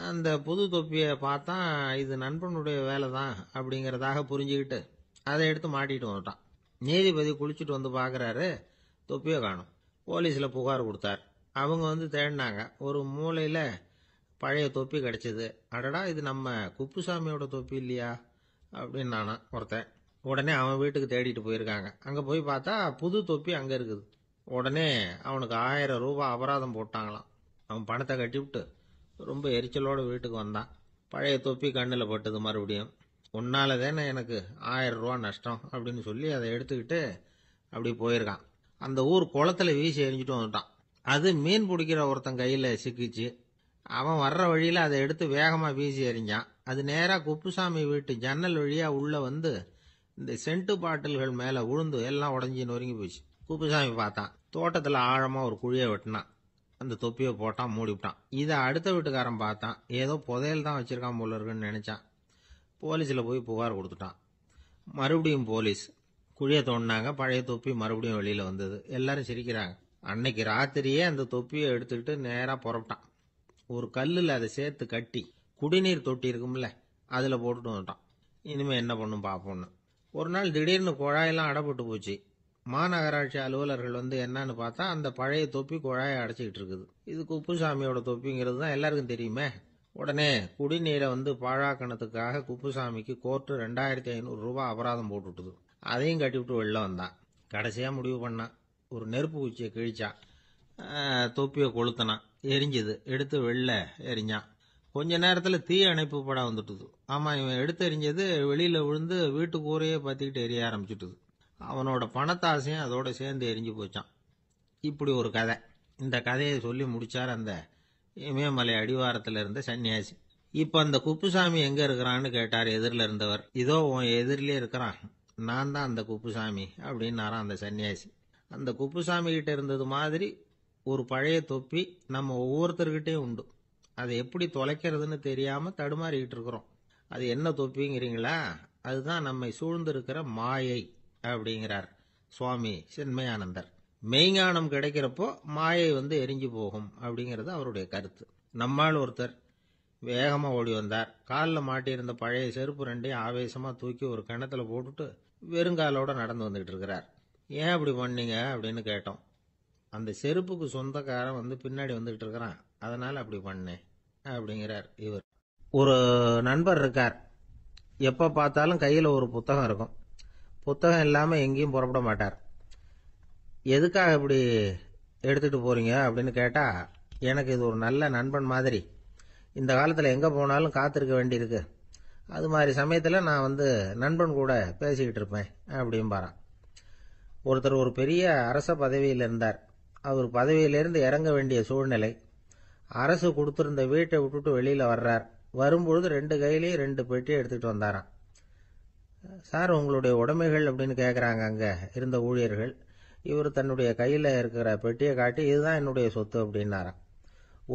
அந்த புது தொப்பியை பார்த்தா இது நண்பனுடைய வேலை தான் அப்படிங்கறதாக புரிஞ்சுக்கிட்டு அதை எடுத்து மாட்டிட்டு வந்துட்டான். நீதிபதி குளிச்சுட்டு வந்து பாக்குறாரு, தொப்பியை காணும். போலீஸ்ல புகார் கொடுத்தார். அவங்க வந்து தேடினாங்க. ஒரு மூலையில பழைய தொப்பி கிடைச்சது. அடடா, இது நம்ம குப்புசாமியோட தொப்பி இல்லையா அப்படின்னு நானா ஒருத்தன். உடனே அவன் வீட்டுக்கு தேடிட்டு போயிருக்காங்க. அங்க போய் பார்த்தா புது தொப்பி அங்க இருக்குது. உடனே அவனுக்கு 1000 ரூபாய் அபராதம் போட்டாங்களாம். அவன் பணத்தை கட்டிவிட்டு ரொம்ப எரிச்சலோட வீட்டுக்கு வந்தான். பழைய தொப்பி கண்ணில் பட்டது. மறுபடியும் உன்னால தானே எனக்கு 1000 ரூபா நஷ்டம் அப்படின்னு சொல்லி அதை எடுத்துக்கிட்டு அப்படி போயிருக்கான். அந்த ஊர் குளத்துல வீசி எரிஞ்சிட்டு வந்துட்டான். அது மீன் பிடிக்கிற ஒருத்தன் கையில சிக்கிச்சு. அவன் வர்ற வழியில அதை எடுத்து வேகமா வீசி எறிஞ்சான். அது நேரா குப்புசாமி வீட்டு ஜன்னல் வழியா உள்ள வந்து இந்த சென்ட்டு பாட்டில்கள் மேல உழுந்து எல்லாம் உடஞ்சி நொறுங்கி போச்சு. குப்புசாமி பார்த்தான். தோட்டத்துல ஆழமா ஒரு குழியை வெட்டினான். அந்த தொப்பியை போட்டான், மூடிவிட்டான். இதை அடுத்த வீட்டுக்காரன் பார்த்தான். ஏதோ புதையல் தான் வச்சிருக்கான் போல இருக்குன்னு நினைச்சான். போலீஸ்ல போய் புகார் கொடுத்துட்டான். மறுபடியும் போலீஸ் குழியை தோண்டினாங்க. பழைய தொப்பி மறுபடியும் வெளியில வந்தது. எல்லாரும் சிரிக்கிறாங்க. அன்னைக்கு ராத்திரியே அந்த தொப்பியை எடுத்துக்கிட்டு நேரா புறப்பட்டான். ஒரு கல்லுல அதை சேர்த்து கட்டி குடிநீர் தொட்டி இருக்கும்ல, அதுல போட்டுட்டு வந்துட்டான். இனிமே என்ன பண்ணும் பாப்போம்னு. ஒரு நாள் திடீர்னு குழாயெல்லாம் அடைப்பட்டு போச்சு. மாநகராட்சி அலுவலர்கள் வந்து என்னன்னு பார்த்தா அந்த பழைய தொப்பி குழாயை அடைச்சிக்கிட்டு இருக்குது. இது குப்புசாமியோட தொப்பிங்கிறது தான் எல்லாருக்கும் தெரியுமே. உடனே குடிநீரை வந்து பாழாக்கணத்துக்காக குப்புசாமிக்கு கோர்ட்டு 2500 ரூபாய் அபராதம் போட்டுவிட்டது. அதையும் கட்டிவிட்டு வெளில வந்தான். கடைசியா முடிவு பண்ணான். ஒரு நெருப்பு குச்சியை கிழிச்சான். தொப்பியை கொளுத்தினான். எரிஞ்சது. எடுத்து வெளில எரிஞ்சான். கொஞ்ச நேரத்துல தீ அணைப்பு படம் வந்துட்டுது. ஆமா, இவன் எடுத்து எரிஞ்சது வெளியில விழுந்து வீட்டு கூரையே பத்திக்கிட்டு எரிய ஆரம்பிச்சுட்டுது. அவனோட பணத்தாசையும் அதோட சேர்ந்து எரிஞ்சு போச்சான். இப்படி ஒரு கதை. இந்த கதையை சொல்லி முடிச்சார் அந்த இமயமலை அடிவாரத்துல இருந்த சன்னியாசி. இப்ப அந்த குப்புசாமி எங்க இருக்கிறான்னு கேட்டார் எதிரில இருந்தவர். இதோ உன் எதிரிலே இருக்கிறான், நான் தான் அந்த குப்புசாமி அப்படின்னாராம் அந்த சன்னியாசி. அந்த குப்புசாமி கிட்ட இருந்தது மாதிரி ஒரு பழைய தொப்பி நம்ம ஒவ்வொருத்தர்கிட்டையும் உண்டு. அதை எப்படி தொலைக்கிறதுன்னு தெரியாம தடுமாறிக்கிட்டு இருக்கிறோம். அது என்ன தொப்பிங்கிறீங்களா? அதுதான் நம்மை சூழ்ந்திருக்கிற மாயை அப்படிங்கிறார் சுவாமி சின்மயானந்தர். மெய்ஞானம் கிடைக்கிறப்போ மாயை வந்து எரிஞ்சு போகும் அப்படிங்கிறது அவருடைய கருத்து. நம்மால் ஒருத்தர் வேகமா ஓடி வந்தார். காலில் மாட்டியிருந்த பழைய செருப்பு 2ஐயும் ஆவேசமா தூக்கி ஒரு கிணத்துல போட்டுட்டு வெறுங்காலோட நடந்து வந்துகிட்டு இருக்கிறார். ஏன் அப்படி பண்ணீங்க அப்படின்னு கேட்டோம். அந்த செருப்புக்கு சொந்தக்காரன் வந்து பின்னாடி வந்துகிட்டு இருக்கிறான், அதனால அப்படி பண்ணேன் அப்படிங்கிறார் இவர். ஒரு நண்பர் இருக்கார். எப்ப பார்த்தாலும் கையில ஒரு புத்தகம் இருக்கும். புத்தகம் இல்லாம எங்கேயும் புறப்பட மாட்டார். எதுக்காக இப்படி எடுத்துட்டு போறீங்க அப்படின்னு கேட்டா, எனக்கு இது ஒரு நல்ல நண்பன் மாதிரி. இந்த காலத்துல எங்க போனாலும் காத்திருக்க வேண்டியிருக்கு. அது மாதிரி சமயத்துல நான் வந்து நண்பன் கூட பேசிக்கிட்டு இருப்பேன் அப்படிம்பாரான். ஒருத்தர் ஒரு பெரிய அரச பதவியில் இருந்தார். அவர் பதவியிலிருந்து இறங்க வேண்டிய சூழ்நிலை. அரசு கொடுத்திருந்த வீட்டை விட்டுட்டு வெளியில வர்றார். வரும்பொழுது 2 கையிலையும் 2 பெட்டியை எடுத்துட்டு வந்தாராம். சார், உங்களுடைய உடைமைகள் அப்படின்னு கேட்கறாங்க அங்க இருந்த ஊழியர்கள். இவர் தன்னுடைய கையில இருக்கிற பெட்டியை காட்டி, இதுதான் என்னுடைய சொத்து அப்படின்னாராம்.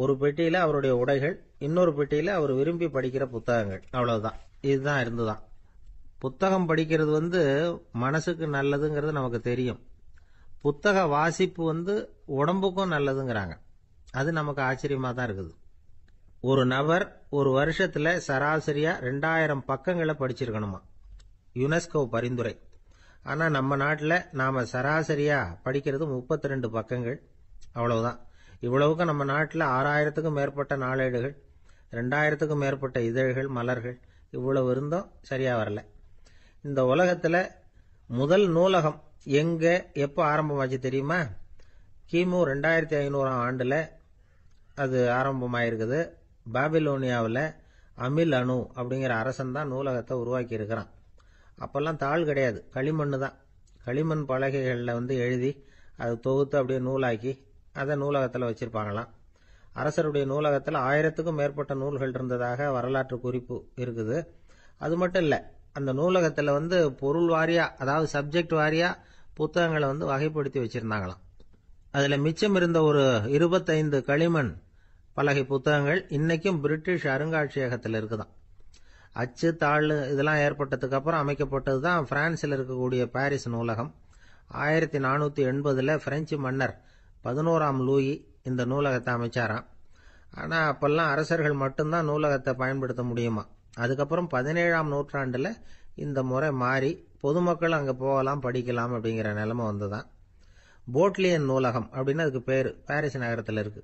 ஒரு பெட்டியில அவருடைய உடைகள், இன்னொரு பெட்டியில அவர் விரும்பி படிக்கிற புத்தகங்கள். அவ்வளவுதான். இதுதான் இருந்துதான். புத்தகம் படிக்கிறது வந்து மனசுக்கு நல்லதுங்கிறது நமக்கு தெரியும். புத்தக வாசிப்பு வந்து உடம்புக்கும் நல்லதுங்கிறாங்க. அது நமக்கு ஆச்சரியமா தான் இருக்குது. ஒரு நபர் ஒரு வருஷத்துல சராசரியா 2000 பக்கங்களை படிச்சிருக்கணுமா, யுனெஸ்கோ பரிந்துரை. ஆனா நம்ம நாட்டில் நாம சராசரியா படிக்கிறது 32 பக்கங்கள். அவ்வளவுதான். இவ்வளவுக்கு நம்ம நாட்டில் 6000த்துக்கும் மேற்பட்ட நாளேடுகள், 2000த்துக்கும் மேற்பட்ட இதழ்கள், மலர்கள், இவ்வளவு இருந்தும் சரியா வரல. இந்த உலகத்துல முதல் நூலகம் எங்க எப்ப ஆரம்பமாச்சு தெரியுமா? கிமு 2500 ஆண்டுல அது ஆரம்பமாயிருக்குது. பாபிலோனியாவில் அமில் அணு அப்படிங்கிற அரசன் தான் நூலகத்தை உருவாக்கி இருக்கிறான். அப்பெல்லாம் தாள் கிடையாது, களிமண் தான். களிமண் பலகைகளில் வந்து எழுதி அதை தொகுத்து அப்படியே நூலாக்கி அதை நூலகத்தில் வச்சிருப்பாங்களாம். அரசருடைய நூலகத்தில் 1000த்துக்கும் மேற்பட்ட நூல்கள் இருந்ததாக வரலாற்று குறிப்பு இருக்குது. அது மட்டும் இல்லை, அந்த நூலகத்தில் வந்து பொருள் வாரியா, அதாவது சப்ஜெக்ட் வாரியா புத்தகங்களை வந்து வகைப்படுத்தி வச்சிருந்தாங்களாம். அதுல மிச்சம் இருந்த ஒரு 25 களிமண் பலகை புத்தகங்கள் இன்னைக்கும் பிரிட்டிஷ் அருங்காட்சியகத்தில் இருக்குதாம். அச்சு தாள் இதெல்லாம் ஏற்பட்டதுக்கு அப்புறம் அமைக்கப்பட்டது தான் பிரான்சில் இருக்கக்கூடிய பாரிஸ் நூலகம். 1480 பிரெஞ்சு மன்னர் 11ஆம் லூயி இந்த நூலகத்தை அமைச்சாராம். ஆனால் அப்பெல்லாம் அரசர்கள் மட்டும்தான் நூலகத்தை பயன்படுத்த முடியுமா. அதுக்கப்புறம் 17ஆம் நூற்றாண்டில் இந்த முறை மாறி பொதுமக்கள் அங்கே போகலாம், படிக்கலாம் அப்படிங்கிற நிலைமை வந்துதான். போட்லியன் நூலகம் அப்படின்னு அதுக்கு பேர் பாரிஸ் நகரத்தில் இருக்கு.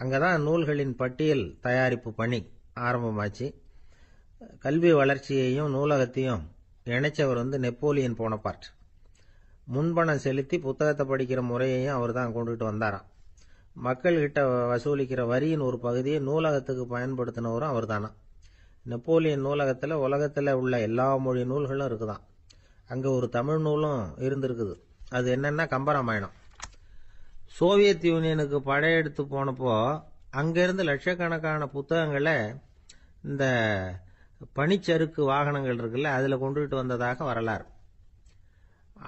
அங்கே தான் நூல்களின் பட்டியல் தயாரிப்பு பணி ஆரம்பமாச்சு. கல்வி வளர்ச்சியையும் நூலகத்தையும் இணைச்சவர் நெப்போலியன் போனபார்ட். முன்பணம் செலுத்தி புத்தகத்தை படிக்கிற முறையையும் அவர் தான் கொண்டுட்டு வந்தாராம். மக்கள்கிட்ட வசூலிக்கிற வரியின் ஒரு பகுதியை நூலகத்துக்கு பயன்படுத்தினவரும் அவர் தானா. நெப்போலியன் நூலகத்தில் உலகத்தில் உள்ள எல்லா மொழி நூல்களும் இருக்குதான். அங்கே ஒரு தமிழ் நூலும் இருந்திருக்குது. அது என்னன்னா கம்பராமாயணம். சோவியத் யூனியனுக்கு படையெடுத்து போனப்போ அங்கிருந்து லட்சக்கணக்கான புத்தகங்களை இந்த பனிச்சறுக்கு வாகனங்கள் இருக்குல்ல அதில் கொண்டுகிட்டு வந்ததாக வரலாறு.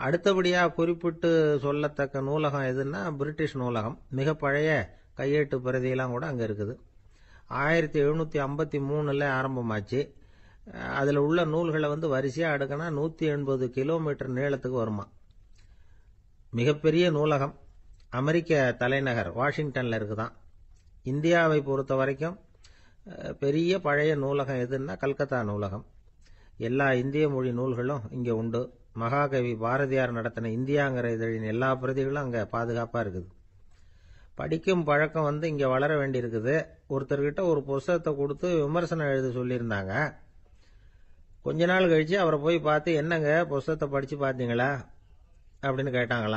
அடுத்தபடியாக குறிப்பிட்டு சொல்லத்தக்க நூலகம் எதுன்னா பிரிட்டிஷ் நூலகம். மிக பழைய கையெழுத்து பிரதியெல்லாம் கூட அங்கே இருக்குது. 1753 ஆரம்பமாச்சு. அதில் உள்ள நூல்களை வரிசையாக அடுக்கினா 180 கிலோமீட்டர் நீளத்துக்கு வருமா. மிகப்பெரிய நூலகம் அமெரிக்க தலைநகர் வாஷிங்டனில் இருக்குதான். இந்தியாவை பொறுத்த வரைக்கும் பெரிய பழைய நூலகம் எதுன்னா கல்கத்தா நூலகம். எல்லா இந்திய மொழி நூல்களும் இங்கே உண்டு. மகாகவி பாரதியார் நடத்தின இந்தியாங்கிற இதழின் எல்லா பிரதிகளும் அங்கே பாதுகாப்பாக இருக்குது. படிக்கும் பழக்கம் இங்கே வளர வேண்டியிருக்குது. ஒருத்தர்கிட்ட ஒரு புஸ்தகத்தை கொடுத்து விமர்சனம் எழுத சொல்லியிருந்தாங்க. கொஞ்ச நாள் கழிச்சு அவரை போய் பார்த்து, என்னங்க புஸ்தகத்தை படித்து பார்த்தீங்களா அப்படின்னு கேட்டாங்களாம்.